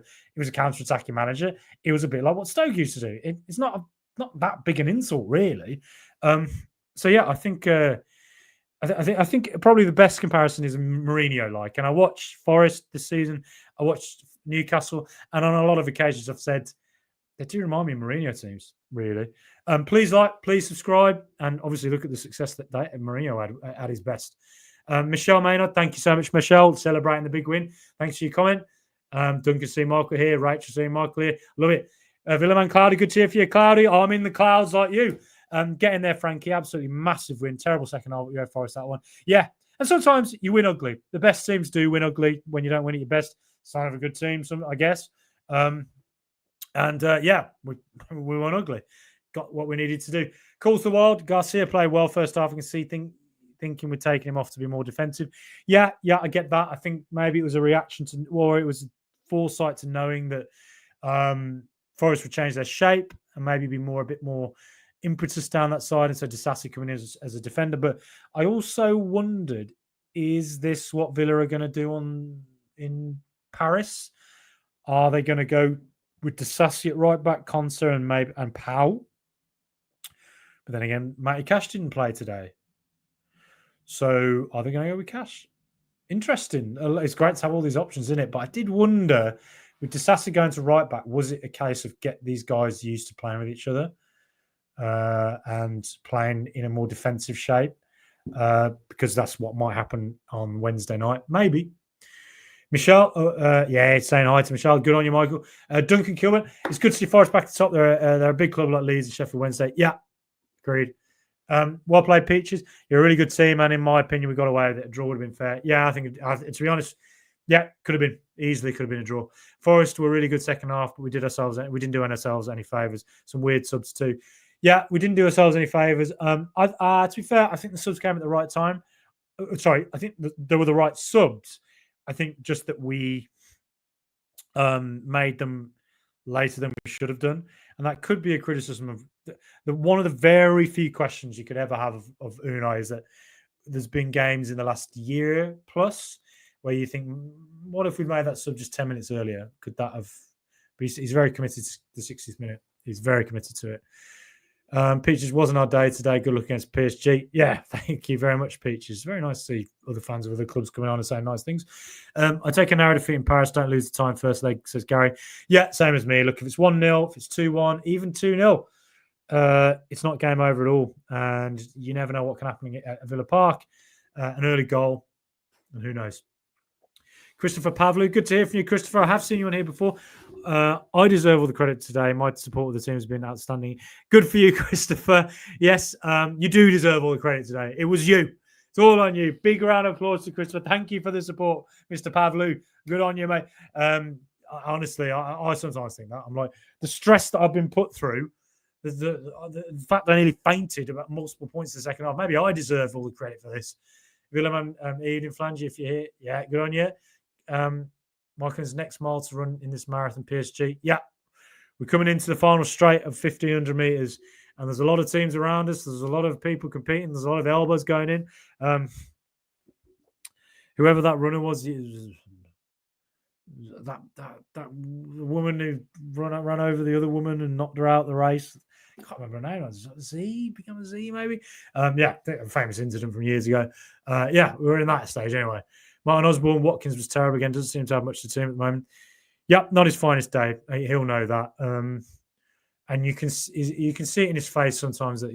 a counter-attacking manager. It was a bit like what Stoke used to do. It's not that big an insult, really. So yeah, I think I think probably the best comparison is Mourinho-like. And I watched Forest this season. I watched Newcastle, and on a lot of occasions, I've said they do remind me of Mourinho teams, really. Please please subscribe, and obviously look at the success that Mourinho had at his best. Michelle Maynard, thank you so much, Michelle, celebrating the big win. Thanks for your comment. Duncan C. Michael here, Rachel C. Michael here. Love it. Villaman Cloudy, good to hear for you, Cloudy. I'm in the clouds like you. Get in there, Frankie. Absolutely massive win. Terrible second half. You Forest that one. Yeah. And sometimes you win ugly. The best teams do win ugly when you don't win at your best. Sign of a good team, I guess. Yeah, we won ugly. Got what we needed to do. Calls the Wild. Garcia played well first half. I can see thinking we're taking him off to be more defensive. Yeah, I get that. I think maybe it was a reaction to, or it was foresight to knowing that Forest would change their shape and maybe be a bit more impetus down that side, and so Disasi coming in as a defender. But I also wondered, is this what Villa are going to do in Paris? Are they going to go with Disasi at right back, Conser and Powell? But then again, Matty Cash didn't play today. So are they going to go with Cash? Interesting. It's great to have all these options in it, but I did wonder, with Disasi going to right back, was it a case of get these guys used to playing with each other and playing in a more defensive shape? Because that's what might happen on Wednesday night. Maybe. Michelle, saying hi to Michelle. Good on you, Michael. Duncan Kilman, it's good to see Forest back at the top. They're a big club like Leeds and Sheffield Wednesday. Yeah, agreed. Well played, Peaches. You're a really good team, and in my opinion, we got away with it. A draw would have been fair. Yeah, I think, to be honest, yeah, could have been a draw. Forest were a really good second half, but we didn't do ourselves any favours. Some weird subs too. Yeah, we didn't do ourselves any favours. To be fair, I think the subs came at the right time. Sorry, I think they were the right subs. I think just that we made them later than we should have done. And that could be a criticism of one of the very few questions you could ever have of Unai is that there's been games in the last year plus where you think, what if we made that sub just 10 minutes earlier? Could that have... But he's very committed to the 60th minute. He's very committed to it. Peaches wasn't our day today. Good luck against PSG. Yeah, thank you very much, Peaches. Very nice to see other fans of other clubs coming on and saying nice things. I take a narrow defeat in Paris. Don't lose the time first leg, says Gary. Yeah, same as me. Look, if it's 1-0, if it's 2-1, even 2-0, it's not game over at all. And you never know what can happen at Villa Park. An early goal, and who knows. Christopher Pavlou, good to hear from you, Christopher. I have seen you on here before. I deserve all the credit today. My support of the team has been outstanding. Good for you, Christopher. Yes, you do deserve all the credit today. It was you. It's all on you. Big round of applause to Christopher. Thank you for the support, Mr. Pavlu. Good on you, mate. Honestly, I sometimes think that. I'm like, the stress that I've been put through, the fact that I nearly fainted about multiple points in the second half, maybe I deserve all the credit for this. Willem, Ian Flange, if you're here, yeah, good on you. Watkins, next mile to run in this marathon PSG. Yeah, we're coming into the final straight of 1,500 meters, and there's a lot of teams around us. There's a lot of people competing. There's a lot of elbows going in. Whoever that runner was that woman who ran over the other woman and knocked her out the race. I can't remember her name. Z, become a Z, maybe. Yeah, a famous incident from years ago. Yeah, we were in that stage anyway. Martin Osborne, Watkins was terrible again. Doesn't seem to have much to team at the moment. Yep, not his finest day. He'll know that. And you can see it in his face sometimes that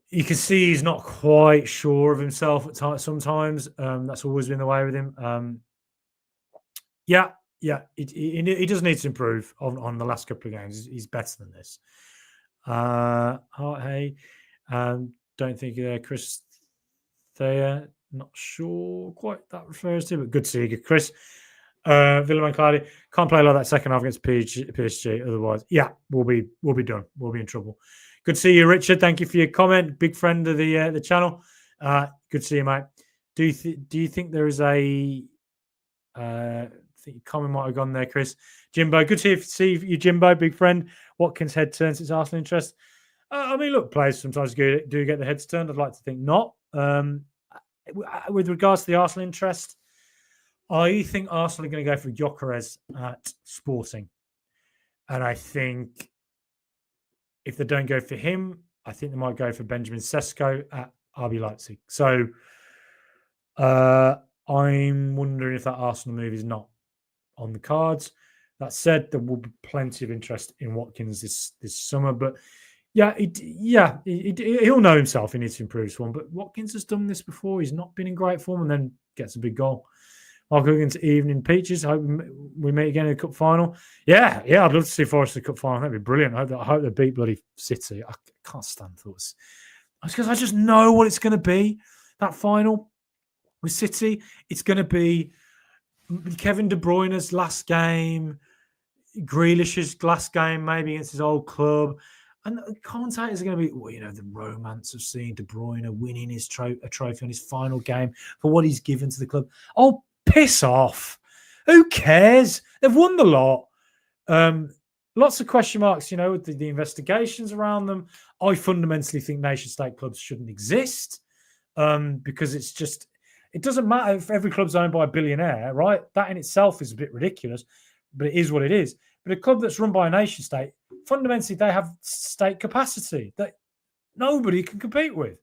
you can see he's not quite sure of himself at times. Sometimes that's always been the way with him. Yeah, he does need to improve on the last couple of games. He's better than this. Hey, don't think Chris Thayer. Not sure quite that refers to, but good to see you, Chris. Willem and Cloudy can't play like that second half against PSG. Otherwise, yeah, we'll be done. We'll be in trouble. Good to see you, Richard. Thank you for your comment. Big friend of the channel. Good to see you, mate. Do you think there is a? I think your comment might have gone there, Chris. Jimbo, good to see you, Jimbo. Big friend. Watkins' head turns its Arsenal interest. I mean, look, players sometimes do get their heads turned. I'd like to think not. With regards to the Arsenal interest, I think Arsenal are going to go for Gyökeres at Sporting. And I think if they don't go for him, I think they might go for Benjamin Sesko at RB Leipzig. So I'm wondering if that Arsenal move is not on the cards. That said, there will be plenty of interest in Watkins this summer. But yeah, he'll know himself. He needs to improve his form. But Watkins has done this before. He's not been in great form and then gets a big goal. Mark Huggins, evening peaches. Hope we meet again in the cup final. Yeah, I'd love to see Forest in the cup final. That'd be brilliant. I hope they beat bloody City. I can't stand thoughts. Because I just know what it's going to be. That final with City, it's going to be Kevin De Bruyne's last game, Grealish's last game, maybe against his old club. And the commentators are going to be, well, the romance of seeing De Bruyne winning his a trophy on his final game for what he's given to the club. Oh, piss off. Who cares? They've won the lot. Lots of question marks, with the investigations around them. I fundamentally think nation-state clubs shouldn't exist because it doesn't matter if every club's owned by a billionaire, right? That in itself is a bit ridiculous, but it is what it is. But a club that's run by a nation-state, fundamentally, they have state capacity that nobody can compete with.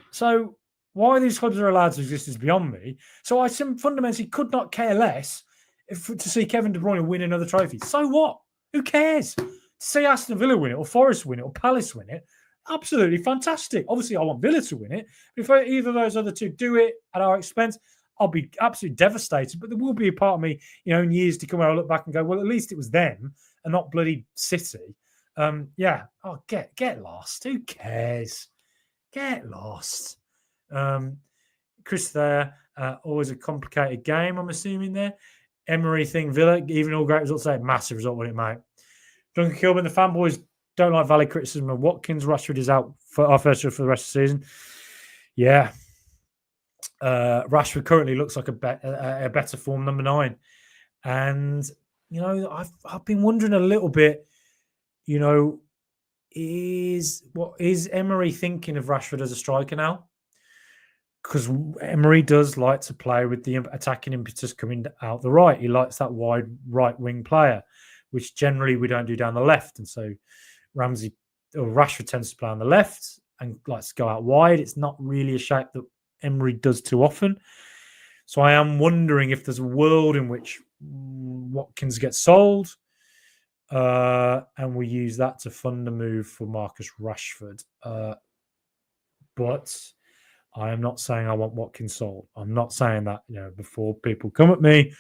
So why these clubs are allowed to exist is beyond me. So I fundamentally could not care less to see Kevin De Bruyne win another trophy. So what? Who cares? To see Aston Villa win it, or Forest win it, or Palace win it, absolutely fantastic. Obviously, I want Villa to win it. But if either of those other two do it at our expense, I'll be absolutely devastated. But there will be a part of me, in years to come where I'll look back and go, well, at least it was them and not bloody City. Yeah. Oh, get lost. Who cares? Get lost. Chris there, always a complicated game, I'm assuming there. Emery thing, Villa, even all great results, say massive result, wouldn't it, mate? Duncan Kilburn, the fanboys don't like valid criticism of Watkins. Rashford is out for our first year for the rest of the season. Yeah. Rashford currently looks like a better form number 9. And, I've been wondering a little bit, is Emery thinking of Rashford as a striker now? Because Emery does like to play with the attacking impetus coming out the right. He likes that wide right wing player, which generally we don't do down the left. And so Rashford tends to play on the left and likes to go out wide. It's not really a shape that Emery does too often. So I am wondering if there's a world in which Watkins gets sold and we use that to fund a move for Marcus Rashford. But I am not saying I want Watkins sold. I'm not saying that, before people come at me.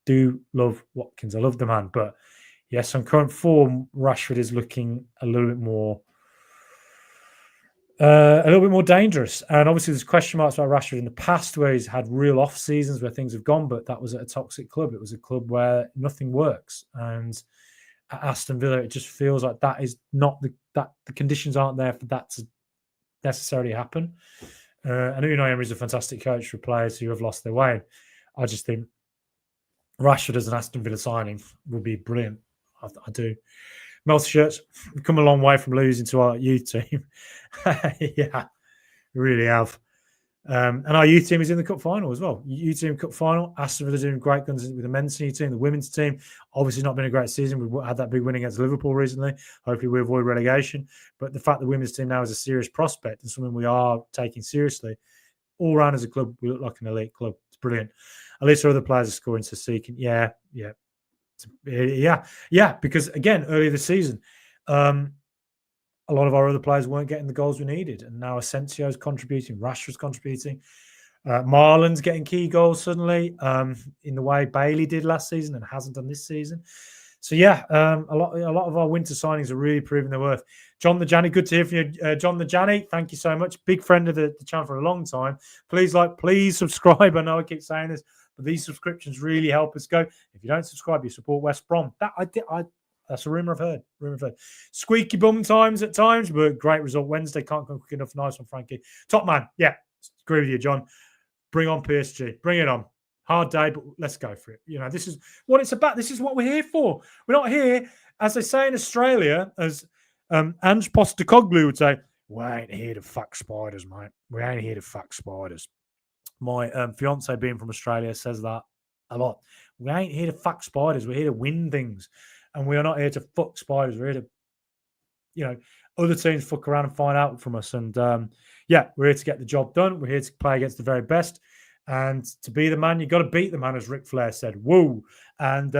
do love Watkins. I love the man. But yes, on current form, Rashford is looking a little bit more dangerous. And obviously, there's question marks about Rashford in the past where he's had real off seasons where things have gone, but that was at a toxic club. It was a club where nothing works. And at Aston Villa, it just feels like that is not the conditions aren't there for that to necessarily happen. And Unai Emery is a fantastic coach for players who have lost their way. I just think Rashford as an Aston Villa signing would be brilliant. I do. Melty shirts, we've come a long way from losing to our youth team. Yeah, really have. And our youth team is in the cup final as well. Youth team cup final. Aston Villa doing great guns with the men's team, the women's team. Obviously, not been a great season. We've had that big win against Liverpool recently. Hopefully, we avoid relegation. But the fact the women's team now is a serious prospect and something we are taking seriously, all round as a club, we look like an elite club. It's brilliant. At least our other players are scoring, so seeking. Yeah. Because again, earlier this season, a lot of our other players weren't getting the goals we needed, and now Asencio is contributing, Rashford's contributing, Marlon's getting key goals suddenly in the way Bailey did last season and hasn't done this season. So a lot of our winter signings are really proving their worth. John the Janny, good to hear from you, John the Janny. Thank you so much. Big friend of the channel for a long time. Please subscribe. I know I keep saying this, but these subscriptions really help us go. If you don't subscribe, you support West Brom. That's a rumour I've heard. Squeaky bum times at times, but great result Wednesday. Can't come quick enough. Nice one, Frankie. Top man. Yeah, agree with you, John. Bring on PSG. Bring it on. Hard day, but let's go for it. This is what it's about. This is what we're here for. We're not here, as they say in Australia, as Ange Postecoglou would say, we ain't here to fuck spiders, mate. We ain't here to fuck spiders. My fiance, being from Australia, says that a lot. We ain't here to fuck spiders. We're here to win things. And we are not here to fuck spiders. We're here to, other teams fuck around and find out from us. And we're here to get the job done. We're here to play against the very best. And to be the man, you've got to beat the man, as Ric Flair said. Woo! And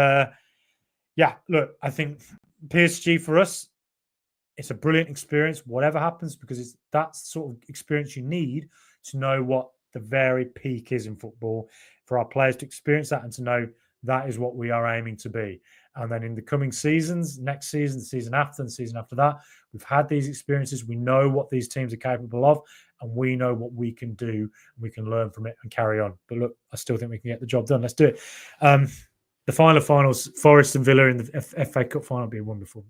look, I think PSG for us, it's a brilliant experience, whatever happens, because it's that sort of experience you need to know what the very peak is in football, for our players to experience that and to know that is what we are aiming to be. And then in the coming seasons, next season, the season after, and the season after that, we've had these experiences. We know what these teams are capable of, and we know what we can do, and we can learn from it and carry on. But look, I still think we can get the job done. Let's do it. The finals, Forest and Villa in the FA Cup final would be wonderful.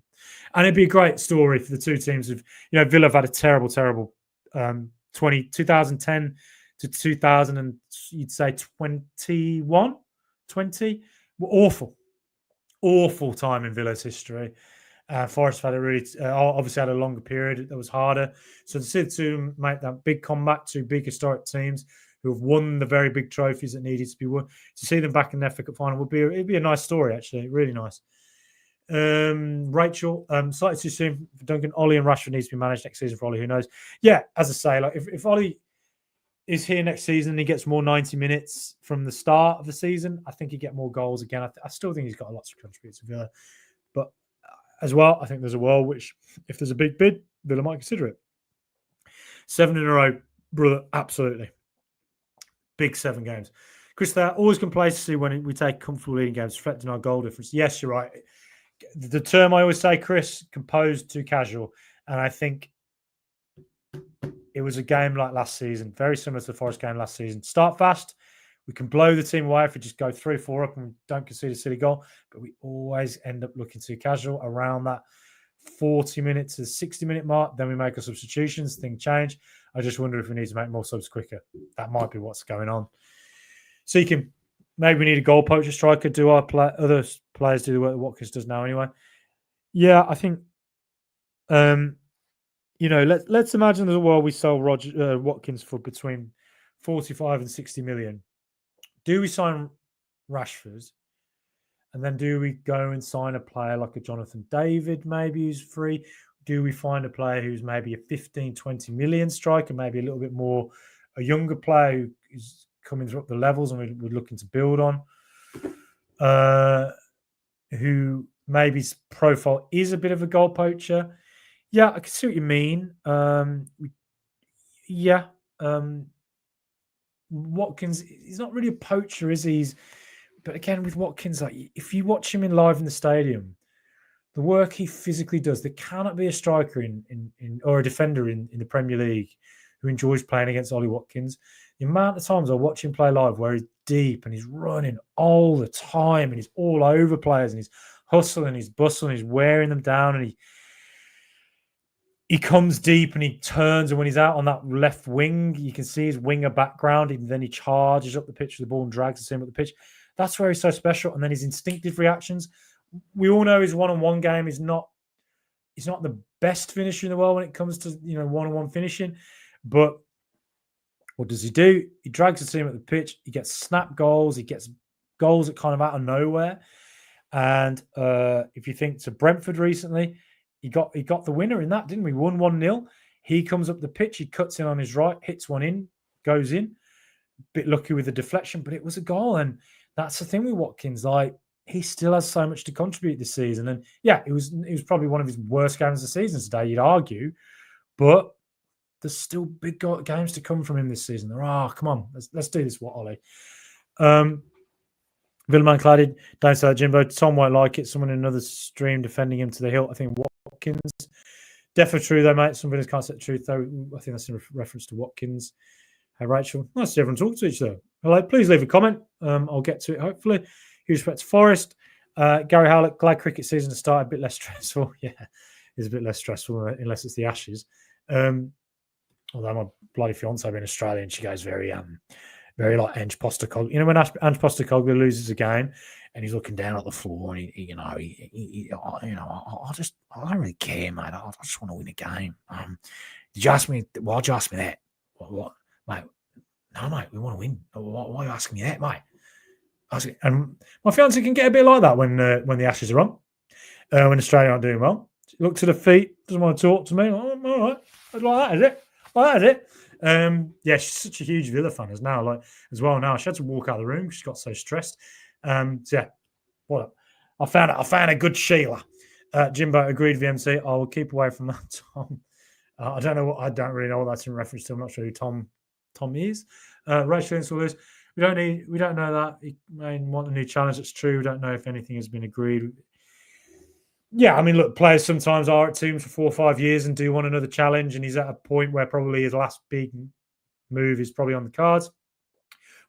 And it'd be a great story for the two teams. Villa have had a terrible 2010 to 2000 and you'd say 21, 20. Awful time in Villa's history. Forest had obviously had a longer period that was harder. So to see the two make that big comeback, two big historic teams who have won the very big trophies that needed to be won, to see them back in the FA Cup final it'd be a nice story, actually, really nice. Rachel, slightly too soon for Duncan. Ollie and Rashford needs to be managed next season for Ollie. Who knows? Yeah, as I say, like if Ollie is here next season and he gets more 90 minutes from the start of the season, I think he'd get more goals again. I still think he's got a lot to contribute to Villa. But as well, I think there's a world which, if there's a big bid, Villa might consider it. 7 in a row, brother, absolutely. Big 7 games. Chris, there always complacency when we take comfortable leading games, reflecting our goal difference. Yes, you're right. The term I always say, Chris, composed too casual. And I think it was a game like last season, very similar to the Forest game last season. Start fast. We can blow the team away if we just go 3-4 up and don't concede a silly goal. But we always end up looking too casual around that 40 minutes to 60-minute mark. Then we make our substitutions. Things change. I just wonder if we need to make more subs quicker. That might be what's going on. Seeking. Maybe we need a goal poacher striker. Do our other players do the work that Watkins does now anyway? Yeah, I think... let's imagine there's a world we sell Watkins for between 45 and 60 million. Do we sign Rashford? And then do we go and sign a player like a Jonathan David, maybe who's free? Do we find a player who's maybe a 15, 20 million striker, maybe a little bit more a younger player who's coming up the levels and we're looking to build on? Who maybe his profile is a bit of a goal poacher. Yeah, I can see what you mean. Watkins, he's not really a poacher, is he? But again, with Watkins, like if you watch him live in the stadium, the work he physically does, there cannot be a striker or a defender in the Premier League who enjoys playing against Ollie Watkins. The amount of times I watch him play live where he's deep and he's running all the time and he's all over players and he's hustling, he's bustling, he's wearing them down, and he comes deep and he turns, and when he's out on that left wing, you can see his winger background, and then he charges up the pitch with the ball and drags the team up the pitch. That's where he's so special. And then his instinctive reactions. We all know his one-on-one game is not the best finisher in the world when it comes to one-on-one finishing. But what does he do? He drags the team at the pitch. He gets snap goals. He gets goals that kind of out of nowhere. And if you think to Brentford recently, he got the winner in that, didn't we? 1-0. He comes up the pitch. He cuts in on his right, hits one in, goes in. Bit lucky with the deflection, but it was a goal. And that's the thing with Watkins. Like, he still has so much to contribute this season. And yeah, it was probably one of his worst games of the season today, you'd argue. But there's still big games to come from him this season. Come on, let's do this, Ollie. Villaman cladded, don't say that, Jimbo. Tom won't like it. Someone in another stream defending him to the hilt. I think Watkins. Definitely true, though, mate. Some videos can't set the truth, though. I think that's in reference to Watkins. Hey, Rachel. Nice to see everyone talk to each other. Hello, please leave a comment. I'll get to it, hopefully. Huge respect to Forest. Gary Howlett, glad cricket season has started. A bit less stressful. Yeah, it's a bit less stressful unless it's the Ashes. Although my bloody fiance being Australian, she goes very like Ange Postecoglou. You know, when Ange Postecoglou loses a game and he's looking down at the floor and I don't really care, mate. I just want to win a game. Did you ask me? Why'd you ask me that? What, mate? No, mate, we want to win. Why are you asking me that, mate? And my fiance can get a bit like that when the Ashes are on, when Australia aren't doing well. She looks at her feet, doesn't want to talk to me. Oh, all right, like that, is it? Like that, is it? Yeah, she's such a huge Villa fan as well. Now she had to walk out of the room. She got so stressed. So yeah, what? I found a good Sheila. Jimbo agreed with VMC. I will keep away from that, Tom. I don't really know what that's in reference to. I'm not sure who Tom is. Rachel Lewis. We don't know that. He may want a new challenge. That's true. We don't know if anything has been agreed. Yeah, I mean, look, players sometimes are at teams for 4 or 5 years and do want another challenge, and he's at a point where probably his last big move is probably on the cards.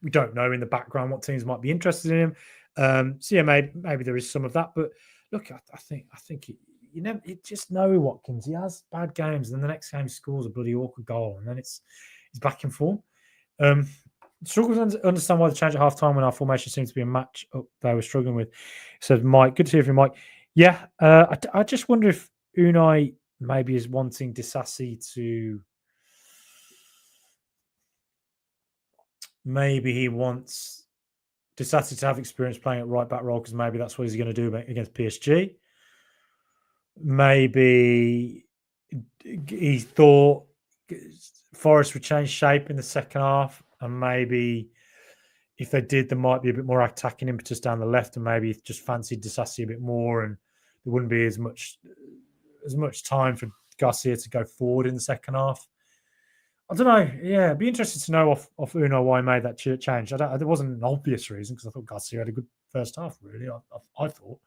We don't know in the background what teams might be interested in him. So yeah, maybe there is some of that. But look, I think you just know Watkins. He has bad games, and then the next game he scores a bloody awkward goal, and then he's back in form. Struggle to understand why the change at half time when our formation seems to be a match up they were struggling with. Said Mike, good to hear from Mike. Yeah, I just wonder if Unai maybe is wanting Disasi to. Maybe he wants Disasi to have experience playing at right back role because maybe that's what he's going to do against PSG. Maybe he thought Forest would change shape in the second half, and maybe if they did, there might be a bit more attacking impetus down the left, and maybe just fancied Disasi a bit more, and there wouldn't be as much time for Garcia to go forward in the second half. I don't know. Yeah, it'd be interesting to know off Unai why he made that change. There wasn't an obvious reason because I thought Garcia had a good first half. Really, I thought.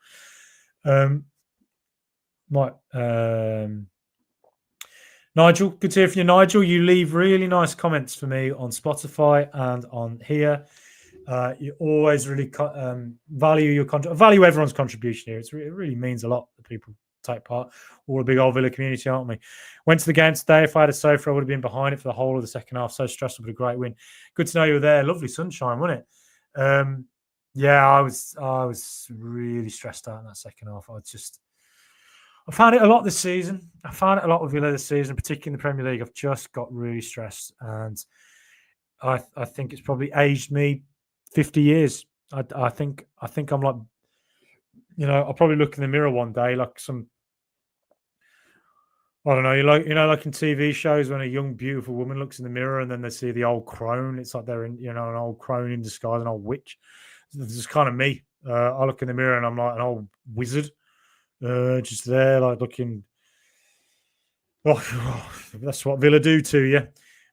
Nigel, good to hear from you, Nigel. You leave really nice comments for me on Spotify and on here. You always really value value everyone's contribution here. It really means a lot that people take part. All a big old Villa community, aren't we? Went to the game today. If I had a sofa, I would have been behind it for the whole of the second half. So stressful, but a great win. Good to know you were there. Lovely sunshine, wasn't it? Yeah, I was really stressed out in that second half. I found it a lot this season. I found it a lot with Villa this season, particularly in the Premier League. I've just got really stressed, and I think it's probably aged me 50 years. I think I'm like, I'll probably look in the mirror one day like some, I don't know, like in TV shows when a young, beautiful woman looks in the mirror and then they see the old crone. It's like they're in, an old crone in disguise, an old witch. This is kind of me. I look in the mirror and I'm like an old wizard, just there, like looking. Oh, that's what Villa do to you.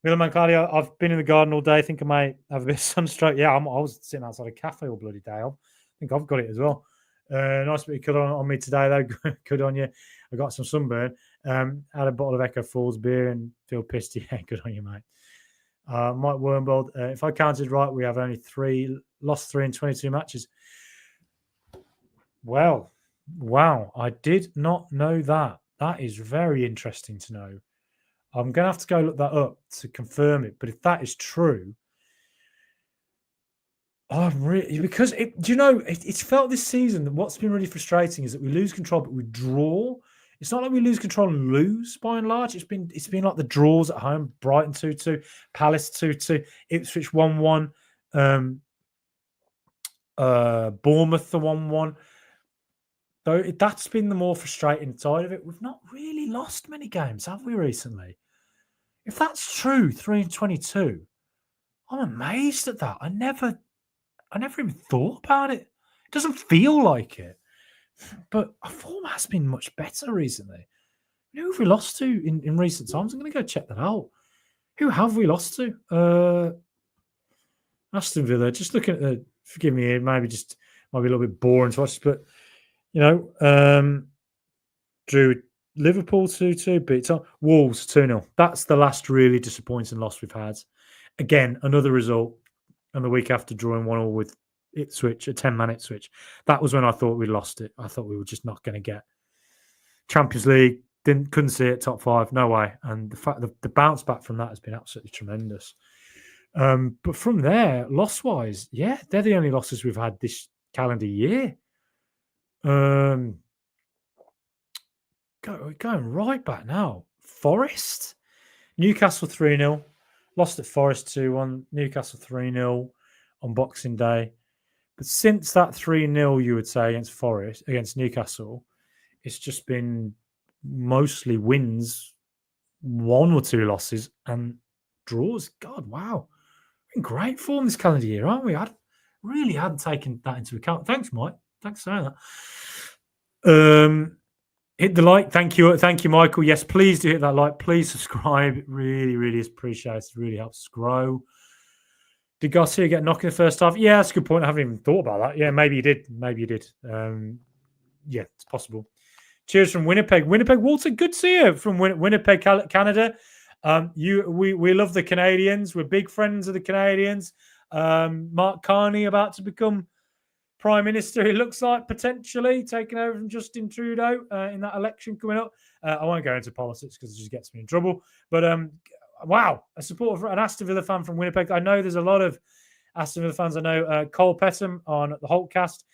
Milan Claudio, I've been in the garden all day. I think I might have a bit of sunstroke. Yeah, I was sitting outside a cafe all bloody day. I think I've got it as well. Nice bit of cut on me today, though. Good on you. I got some sunburn. Had a bottle of Echo Falls beer and feel pissed. Yeah, good on you, mate. Mike Wormbold, if I counted right, we have only lost 3 in 22 matches. Well, wow. I did not know that. That is very interesting to know. I'm going to have to go look that up to confirm it. But if that is true, because it's felt this season that what's been really frustrating is that we lose control, but we draw. It's not like we lose control and lose by and large. It's been like the draws at home: Brighton 2-2, Palace 2-2, Ipswich 1-1, Bournemouth the 1-1. Though that's been the more frustrating side of it. We've not really lost many games, have we, recently? If that's true, 3 in 22, I'm amazed at that. I never even thought about it. It doesn't feel like it. But our form has been much better recently. Who have we lost to in recent times? I'm going to go check that out. Who have we lost to? Aston Villa. Just looking at the... Forgive me here. Might be a little bit boring to watch, but... drew Liverpool 2-2, beat Wolves 2-0. That's the last really disappointing loss we've had. Again, another result, and the week after drawing 1-1 with Ipswich, a 10-man Ipswich. That was when I thought we lost it. I thought we were just not going to get Champions League. Couldn't see it top 5, no way. And the fact the bounce back from that has been absolutely tremendous. But from there, loss-wise, yeah, they're the only losses we've had this calendar year. Going right back now. Forest, Newcastle 3-0, lost at Forest 2-1, Newcastle 3-0 on Boxing Day. But since that 3-0, you would say, against Newcastle, it's just been mostly wins, 1 or 2 losses, and draws. God, wow. We're in great form this calendar year, aren't we? I really hadn't taken that into account. Thanks, Mike. Thanks for saying that. Hit the like. Thank you, Michael. Yes, please do hit that like. Please subscribe. It really, really is appreciated. It really helps us grow. Did Garcia get knocked in the first half? Yeah, that's a good point. I haven't even thought about that. Yeah, maybe he did. Yeah, it's possible. Cheers from Winnipeg. Winnipeg, Walter, good to see you from Winnipeg, Canada. We love the Canadians. We're big friends of the Canadians. Mark Carney about to become Prime Minister, it looks like, potentially taking over from Justin Trudeau in that election coming up. I won't go into politics because it just gets me in trouble. But wow, a supporter, an Aston Villa fan from Winnipeg. I know there's a lot of Aston Villa fans. I know Cole Petham on the Holtcast.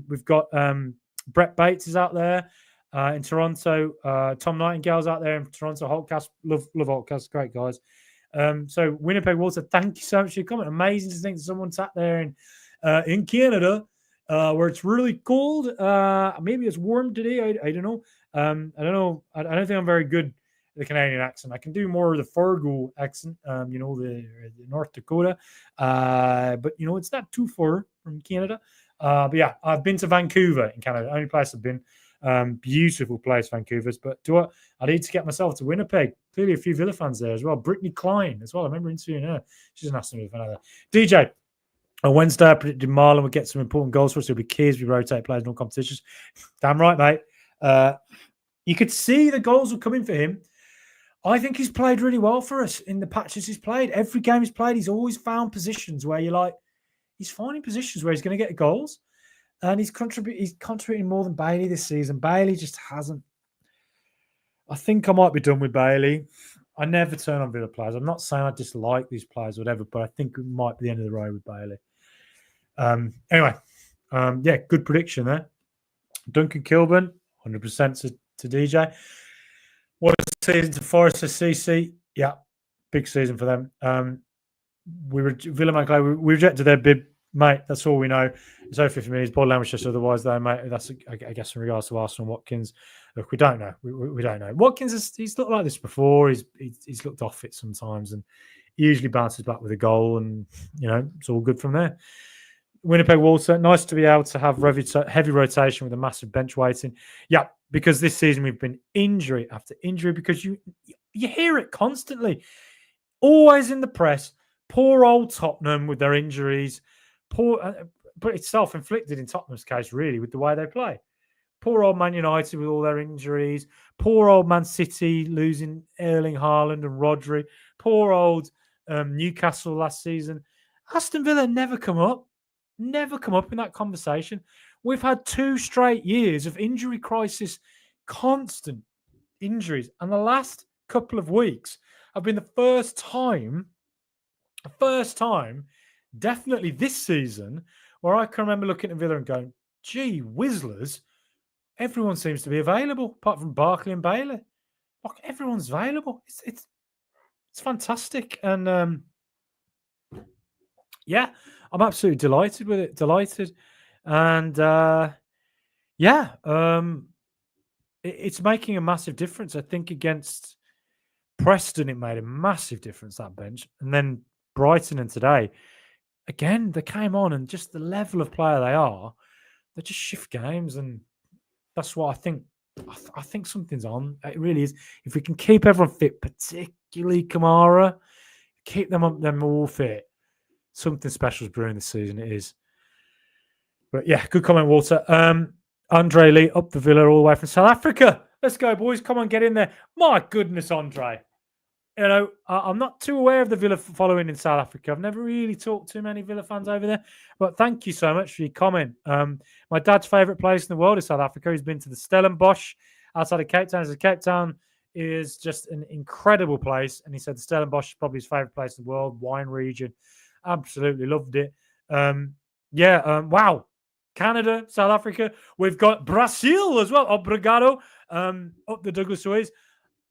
We've got Brett Bates is out there in Toronto. Tom Nightingale's out there in Toronto. Holtcast, love Holtcast, great guys. So Winnipeg, Walter, thank you so much for your comment. Amazing to think that someone sat there in Canada, where it's really cold. Maybe it's warm today. I don't know. I don't know. I don't think I'm very good at the Canadian accent. I can do more of the Fargo accent, the North Dakota. But, it's not too far from Canada. But yeah, I've been to Vancouver in Canada. Only place I've been. Beautiful place, Vancouver's. But I need to get myself to Winnipeg. Clearly a few Villa fans there as well. Brittany Klein as well. I remember interviewing her. She's an Aston Villa fan out there. DJ, on Wednesday, I predicted Marlon would get some important goals for us. It'll be key as we rotate players in all competitions. Damn right, mate. You could see the goals were coming for him. I think he's played really well for us in the patches he's played. Every game he's played, he's always found positions where he's finding positions where he's going to get goals. And he's contributing more than Bailey this season. Bailey just hasn't. I think I might be done with Bailey. I never turn on Villa players. I'm not saying I dislike these players or whatever, but I think it might be the end of the road with Bailey. Anyway, good prediction there. Duncan Kilburn, 100% to DJ. What a season to Forest and CC. Yeah, big season for them. Villa Moncler, we rejected their bid, mate. That's all we know. It's over for me. His body language just otherwise, though, mate. That's, I guess, in regards to Arsenal and Watkins. Look, we don't know. We don't know. Watkins, he's looked like this before. He's looked off it sometimes, and he usually bounces back with a goal, and it's all good from there. Winnipeg Walter, nice to be able to have heavy rotation with a massive bench waiting. Yeah, because this season we've been injury after injury. Because you hear it constantly. Always in the press. Poor old Tottenham with their injuries. But it's self-inflicted in Tottenham's case, really, with the way they play. Poor old Man United with all their injuries. Poor old Man City losing Erling Haaland and Rodri. Poor old Newcastle last season. Aston Villa never come up. Never come up in that conversation. We've had 2 straight years of injury crisis, constant injuries. And the last couple of weeks have been the first time, definitely this season, where I can remember looking at Villa and going, gee, Whizzlers, everyone seems to be available, apart from Barkley and Bailey. Like, everyone's available. It's fantastic. And yeah, I'm absolutely delighted with it. Delighted. And it's making a massive difference. I think against Preston, it made a massive difference, that bench. And then Brighton and today, again, they came on, and just the level of player they are, they just shift games. And that's what I think. I think something's on. It really is. If we can keep everyone fit, particularly Kamara, keep them all fit, something special is brewing this season. It is. But yeah, good comment, Walter. Andre Lee up the Villa all the way from South Africa. Let's go, boys. Come on, get in there. My goodness, Andre. You know, I'm not too aware of the Villa following in South Africa. I've never really talked to many Villa fans over there. But thank you so much for your comment. My dad's favourite place in the world is South Africa. He's been to the Stellenbosch outside of Cape Town. So Cape Town is just an incredible place. And he said the Stellenbosch is probably his favourite place in the world, wine region. Absolutely loved it. Wow. Canada, South Africa. We've got Brazil as well. Obrigado. Up the Douglas Suez.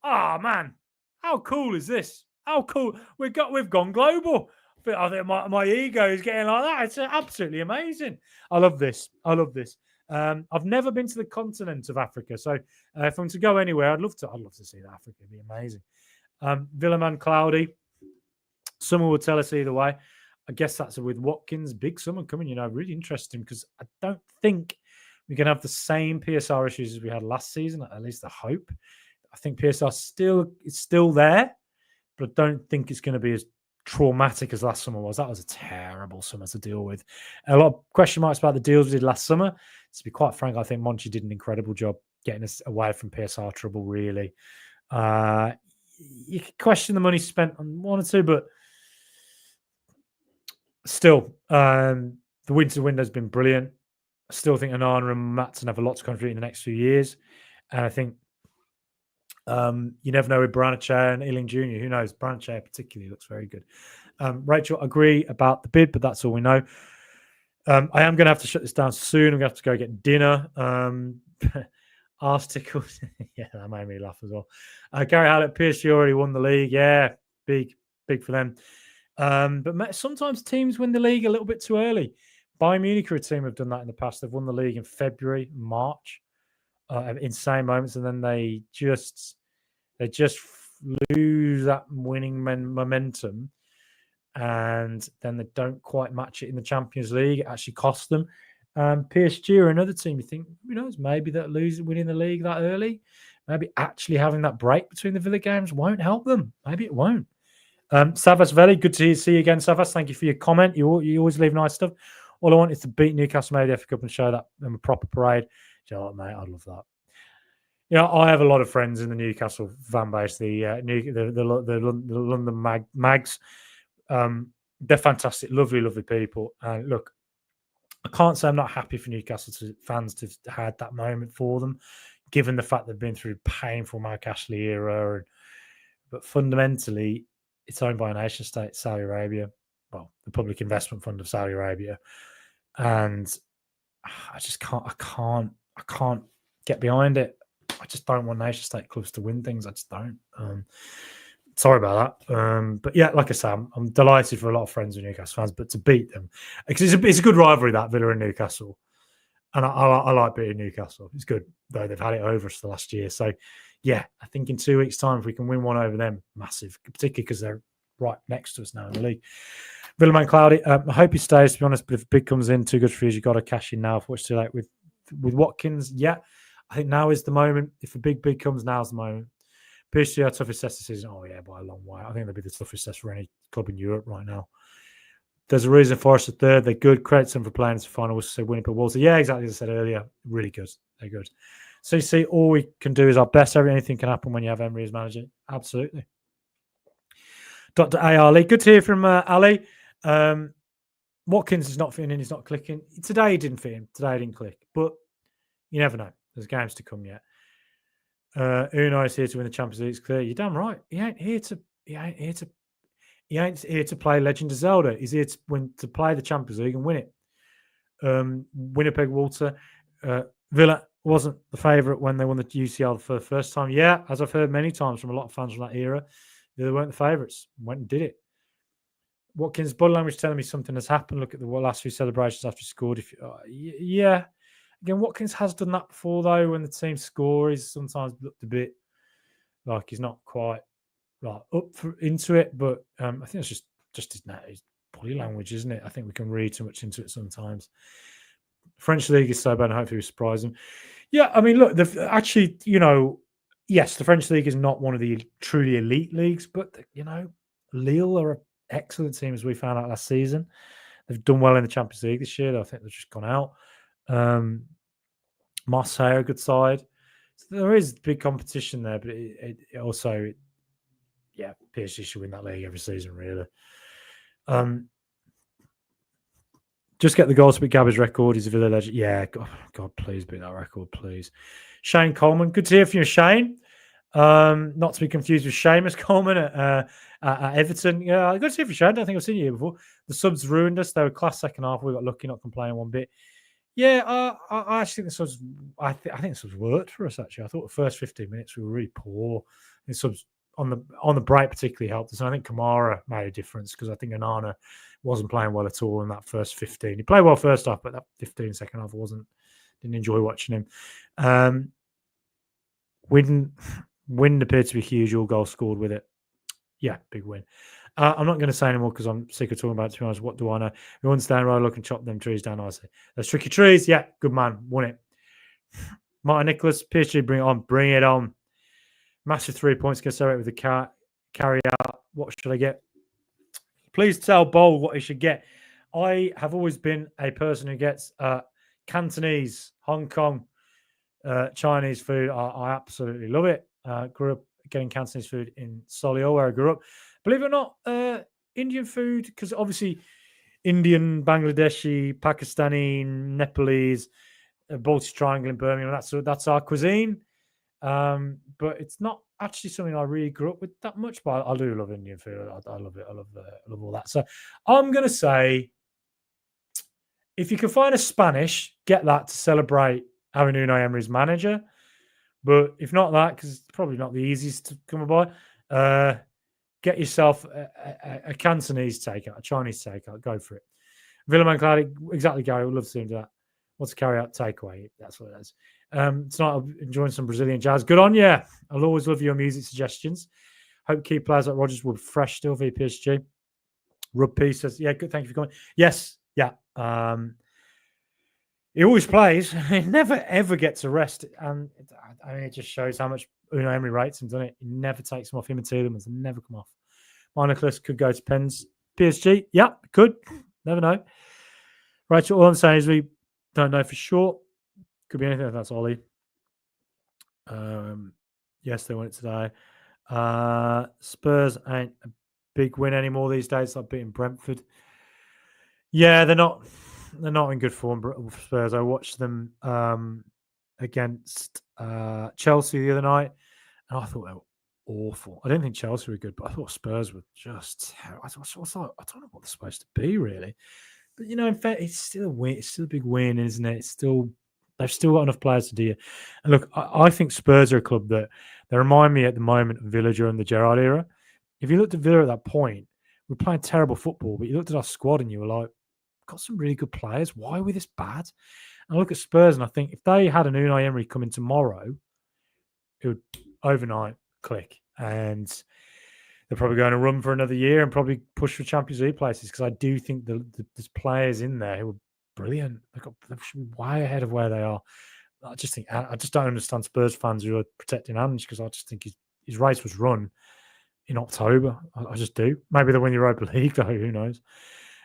Ah, man. How cool is this? How cool. We've gone global. I think my ego is getting like that. It's absolutely amazing. I love this. I've never been to the continent of Africa. So if I'm to go anywhere, I'd love to see that. Africa. It'd be amazing. Villaman cloudy. Summer will tell us either way. I guess that's with Watkins. Big summer coming, really interesting, because I don't think we're going to have the same PSR issues as we had last season, at least I hope. I think PSR is still there, but I don't think it's going to be as traumatic as last summer was. That was a terrible summer to deal with. A lot of question marks about the deals we did last summer. To be quite frank, I think Monchi did an incredible job getting us away from PSR trouble, really. You could question the money spent on one or two, but still, the winter window's been brilliant. I still think Onana and Matson have a lot to contribute in the next few years. And I think you never know with Branachar and Ealing Jr. Who knows? Branachar particularly looks very good. Rachel, agree about the bid, but that's all we know. I am going to have to shut this down soon. I'm going to have to go get dinner. Arse tickles. Yeah, that made me laugh as well. Gary Hallett, PSG already won the league. Yeah, big for them. But sometimes teams win the league a little bit too early. Bayern Munich are a team who have done that in the past. They've won the league in February, March, insane moments, and then they just lose that winning momentum, and then they don't quite match it in the Champions League. It actually costs them. PSG are another team. You think, who knows, maybe that winning the league that early, maybe actually having that break between the Villa games won't help them. Maybe it won't. Savas Veli, good to see you again, Savas. Thank you for your comment. You always leave nice stuff. All I want is to beat Newcastle maybe the FA Cup and show that in a proper parade. You know what, mate? I'd love that. I have a lot of friends in the Newcastle fan base, the London Mags. They're fantastic, lovely, lovely people. And look, I can't say I'm not happy for Newcastle fans to have had that moment for them, given the fact they've been through painful Mike Ashley era. But fundamentally, it's owned by a nation state, Saudi Arabia. Well, the Public Investment Fund of Saudi Arabia. And I just can't get behind it. I just don't want nation state clubs to win things. I just don't. Sorry about that. But yeah, like I say, I'm delighted for a lot of friends with Newcastle fans, but to beat them, because it's a good rivalry, that Villa and Newcastle. And I like beating Newcastle. It's good, though they've had it over us the last year. So yeah, I think in 2 weeks' time, if we can win one over them, massive, particularly because they're right next to us now in the league. Villaman Cloudy, I hope he stays, to be honest, but if big comes in, too good for you. You've got to cash in now. What's too late with Watkins? Yeah, I think now is the moment. If a big comes, now's the moment. PSG are toughest test this season. Oh, yeah, by a long way. I think they'll be the toughest test for any club in Europe right now. There's a reason Forest are third. They're good. Credit them for playing as a final. So winning per Wolves. Yeah, exactly as I said earlier. Really good. They're good. So you see, all we can do is our best. Anything can happen when you have Emery as manager. Absolutely. Dr. A. Ali. Good to hear from Ali. Watkins is not fitting in. He's not clicking. Today he didn't fit in. Today he didn't click. But you never know. There's games to come yet. Unai is here to win the Champions League. It's clear. You're damn right. He ain't here to play Legend of Zelda. He's here to play the Champions League and win it. Winnipeg Walter. Villa wasn't the favourite when they won the UCL for the first time. Yeah, as I've heard many times from a lot of fans from that era, they weren't the favourites. Went and did it. Watkins' body language telling me something has happened. Look at the last few celebrations after he scored. Yeah. Again, Watkins has done that before, though. When the team score, he's sometimes looked a bit like he's not quite into it. But I think it's just his body language, isn't it? I think we can read too much into it sometimes. French league is so bad, and hopefully we surprise them. Yeah, I mean, look, actually, yes, the French league is not one of the truly elite leagues, but Lille are an excellent team, as we found out last season. They've done well in the Champions League this year. I think they've just gone out. Marseille are a good side. So there is big competition there, but it also, PSG should win that league every season, really. Just get the goals to beat Gabby's record. He's a Villa legend. Yeah, God, please beat that record, please. Shane Coleman, good to hear from you, Shane. Not to be confused with Seamus Coleman at Everton. Yeah, good to hear from you, Shane. I don't think I've seen you here before. The subs ruined us. They were class second half. We got lucky, not complaining one bit. Yeah, I actually think the subs. I think the subs worked for us. Actually, I thought the first 15 minutes we were really poor. The subs on the break particularly helped us. And I think Kamara made a difference because I think Onana wasn't playing well at all in that first 15. He played well first half, but that 15 second half didn't enjoy watching him. Win appeared to be huge. All goals scored with it. Yeah, big win. I'm not going to say anymore because I'm sick of talking about it, to be honest. What do I know? We understand right, look and chop them trees down. I say, those tricky trees. Yeah, good man. Won it. Martin Nicholas, PSG, bring it on. Bring it on. Massive 3 points. Can celebrate with the carry out. What should I get? Please tell Bowl what he should get. I have always been a person who gets Cantonese, Hong Kong, Chinese food. I absolutely love it. Grew up getting Cantonese food in Solihull, where I grew up. Believe it or not, Indian food, because obviously Indian, Bangladeshi, Pakistani, Nepalese, Baltic Triangle in Birmingham, that's our cuisine. But it's not actually something I really grew up with that much, but I do love Indian food. I love it. I love all that. So I'm going to say, if you can find a Spanish, get that to celebrate having Unai Emery's manager. But if not that, because it's probably not the easiest to come by, get yourself a Cantonese takeout, a Chinese takeout. Go for it. Villaman Cloud, exactly, Gary. We'd love to see him do that. What's a carry out takeaway? That's what it is. Tonight I'm enjoying some Brazilian jazz. Good on you. I'll always love your music suggestions. Hope key players like Rogers will be fresh still for PSG. Rub P says, yeah, good. Thank you for coming. Yes, yeah. He always plays. He never ever gets a rest, and it just shows how much Unai Emery rates him, doesn't it? He never takes him off. Him and Tielemans never come off. Nicholas could go to Pens. PSG, yeah, could. Never know. Right, so all I'm saying is we don't know for sure. Could be anything. That's Ollie. Yes, they won it today. Spurs ain't a big win anymore these days. Like beating Brentford. Yeah, they're not in good form. Spurs. I watched them against Chelsea the other night, and I thought they were awful. I didn't think Chelsea were good, but I thought Spurs were just terrible. I don't know what they're supposed to be really. But in fact, it's still a win. It's still a big win, isn't it? They've still got enough players to do it. And look, I think Spurs are a club that they remind me at the moment of Villa during the Gerrard era. If you looked at Villa at that point, we're playing terrible football, but you looked at our squad and you were like, got some really good players. Why are we this bad? And I look at Spurs and I think if they had an Unai Emery come in tomorrow, it would overnight click. And they're probably going to run for another year and probably push for Champions League places because I do think there's players in there who are brilliant. They should be way ahead of where they are. I just don't understand Spurs fans who are protecting Ange because I just think he's his race was run in October. I just do. Maybe they'll win the Europa League, though. Who knows?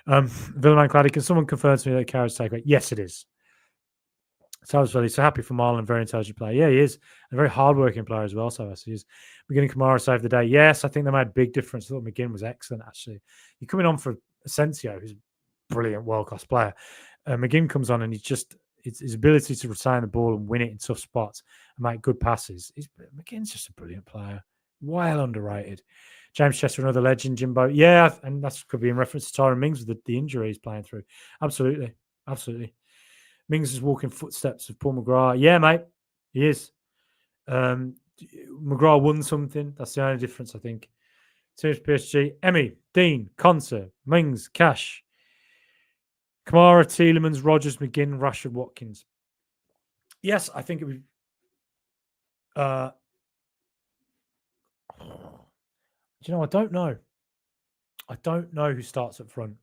Villaman Clady, can someone confirm to me that Carriage takeaway? Yes, it is. So I was really so happy for Marlon, very intelligent player. Yeah, he is. A very hardworking player as well. So he is. McGinn and Kamara saved the day. Yes, I think they made a big difference. I thought McGinn was excellent, actually. You're coming on for Asencio, who's a brilliant world-class player. McGinn comes on and he's just his ability to retain the ball and win it in tough spots and make good passes. McGinn's just a brilliant player. Well underrated. James Chester, another legend, Jimbo. Yeah, and that could be in reference to Tyrone Mings with the injury he's playing through. Absolutely. Absolutely. Mings is walking footsteps of Paul McGrath. Yeah, mate, he is. McGrath won something. That's the only difference, I think. Teams PSG. Emmy, Dean, Conser, Mings, Cash, Kamara, Tielemans, Rogers, McGinn, Rashford, Watkins. Yes, I think it would. Do you know, I don't know. I don't know who starts up front.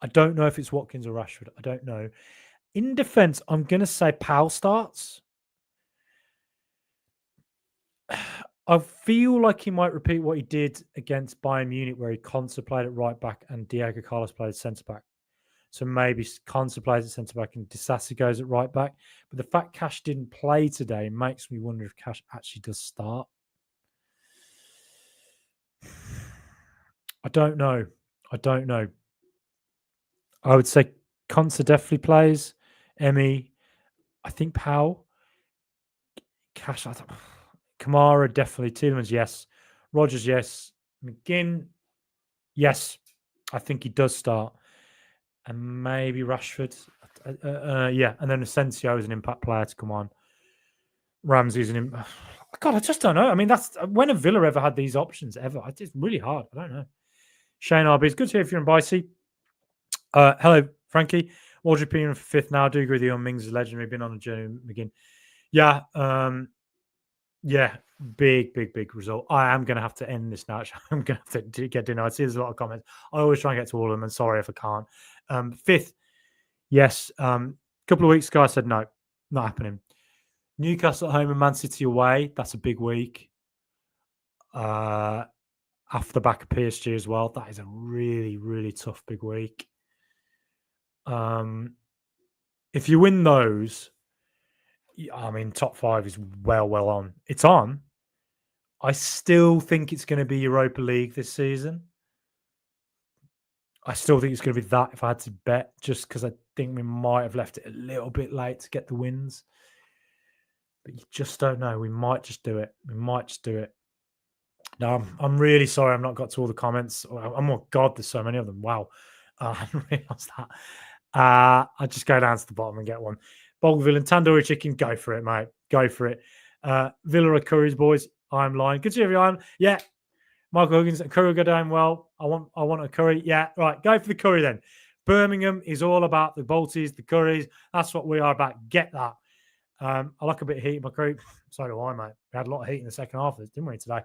I don't know if it's Watkins or Rashford. I don't know. In defence, I'm going to say Powell starts. I feel like he might repeat what he did against Bayern Munich, where he Konsa played at right back and Diego Carlos played centre back. So maybe Konsa plays at centre back and Disasi goes at right back. But the fact Cash didn't play today makes me wonder if Cash actually does start. I don't know. I would say Konsa definitely plays. Emmy, I think Powell. Cash, Kamara, definitely. Tielemans, yes. Rogers, yes. McGinn, yes. I think he does start. And maybe Rashford. Yeah. And then Asencio is an impact player to come on. Ramsey's an impact. God, I just don't know. I mean, that's when have Villa ever had these options ever? It's really hard. I don't know. Shane RB, it's good to hear if you're in Bicey. Hello, Frankie. What's your opinion for fifth now? I do agree with you on Mings' legendary. Been on a journey, McGinn. Yeah. Yeah. Big result. I am going to have to end this now. I'm going to have to get dinner. I see there's a lot of comments. I always try and get to all of them, and sorry if I can't. Fifth, yes. A couple of weeks ago, I said no, not happening. Newcastle at home and Man City away. That's a big week. After the back of PSG as well. That is a really tough big week. If you win those, I mean, top five is well on. It's on. I still think it's going to be Europa League this season. I still think it's going to be that if I had to bet, just because I think we might have left it a little bit late to get the wins. But you just don't know. We might just do it. No, I'm really sorry I've not got to all the comments. Oh God, there's so many of them. Wow. I didn't realise that. I'll just go down to the bottom and get one. Bogville and Tandoori Chicken, go for it, mate. Go for it. Villa are Curry's boys. I'm lying. Good to hear you, Ian. Yeah. Michael Huggins, a curry go down well. I want a curry. Yeah, right. Go for the curry then. Birmingham is all about the Balties, the curries. That's what we are about. Get that. I like a bit of heat in my curry. So do I, mate. We had a lot of heat in the second half of this, didn't we, today?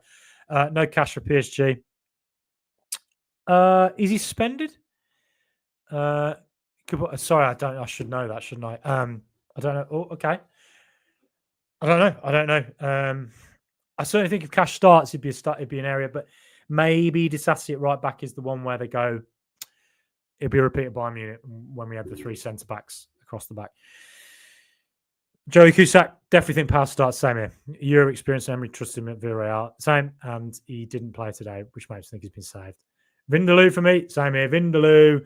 No cash for PSG. Is he suspended? Sorry, I should know that, shouldn't I? I don't know. Oh, okay. I don't know. I certainly think if Cash starts, it'd be an area, but maybe Disasi at right back is the one where they go. It'll be repeated by Munich when we have the three centre backs across the back. Joey Cusack, definitely think Powell starts. Same here. Euro experience, Emery trusted him at Villarreal. Same, and he didn't play today, which makes me think he's been saved. Vindaloo for me, same here. Vindaloo.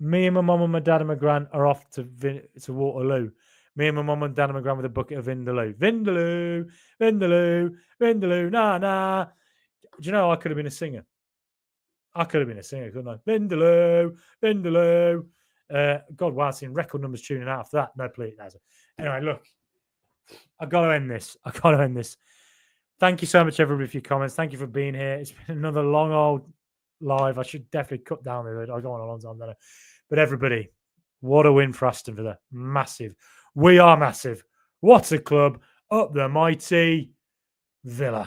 Me and my mum and my dad and my gran are off to Waterloo. Me and my mum and dad and my gran with a bucket of Vindaloo. Vindaloo, nah. Do you know I could have been a singer? Couldn't I? Vindaloo. God, wow, I've seen record numbers tuning out after that. No, please. Anyway, look, I've got to end this. Thank you so much, everybody, for your comments. Thank you for being here. It's been another long old live. I should definitely cut down the I go on a long time, don't I? But everybody, what a win for Aston Villa. Massive. We are massive. What a club. Up the mighty Villa.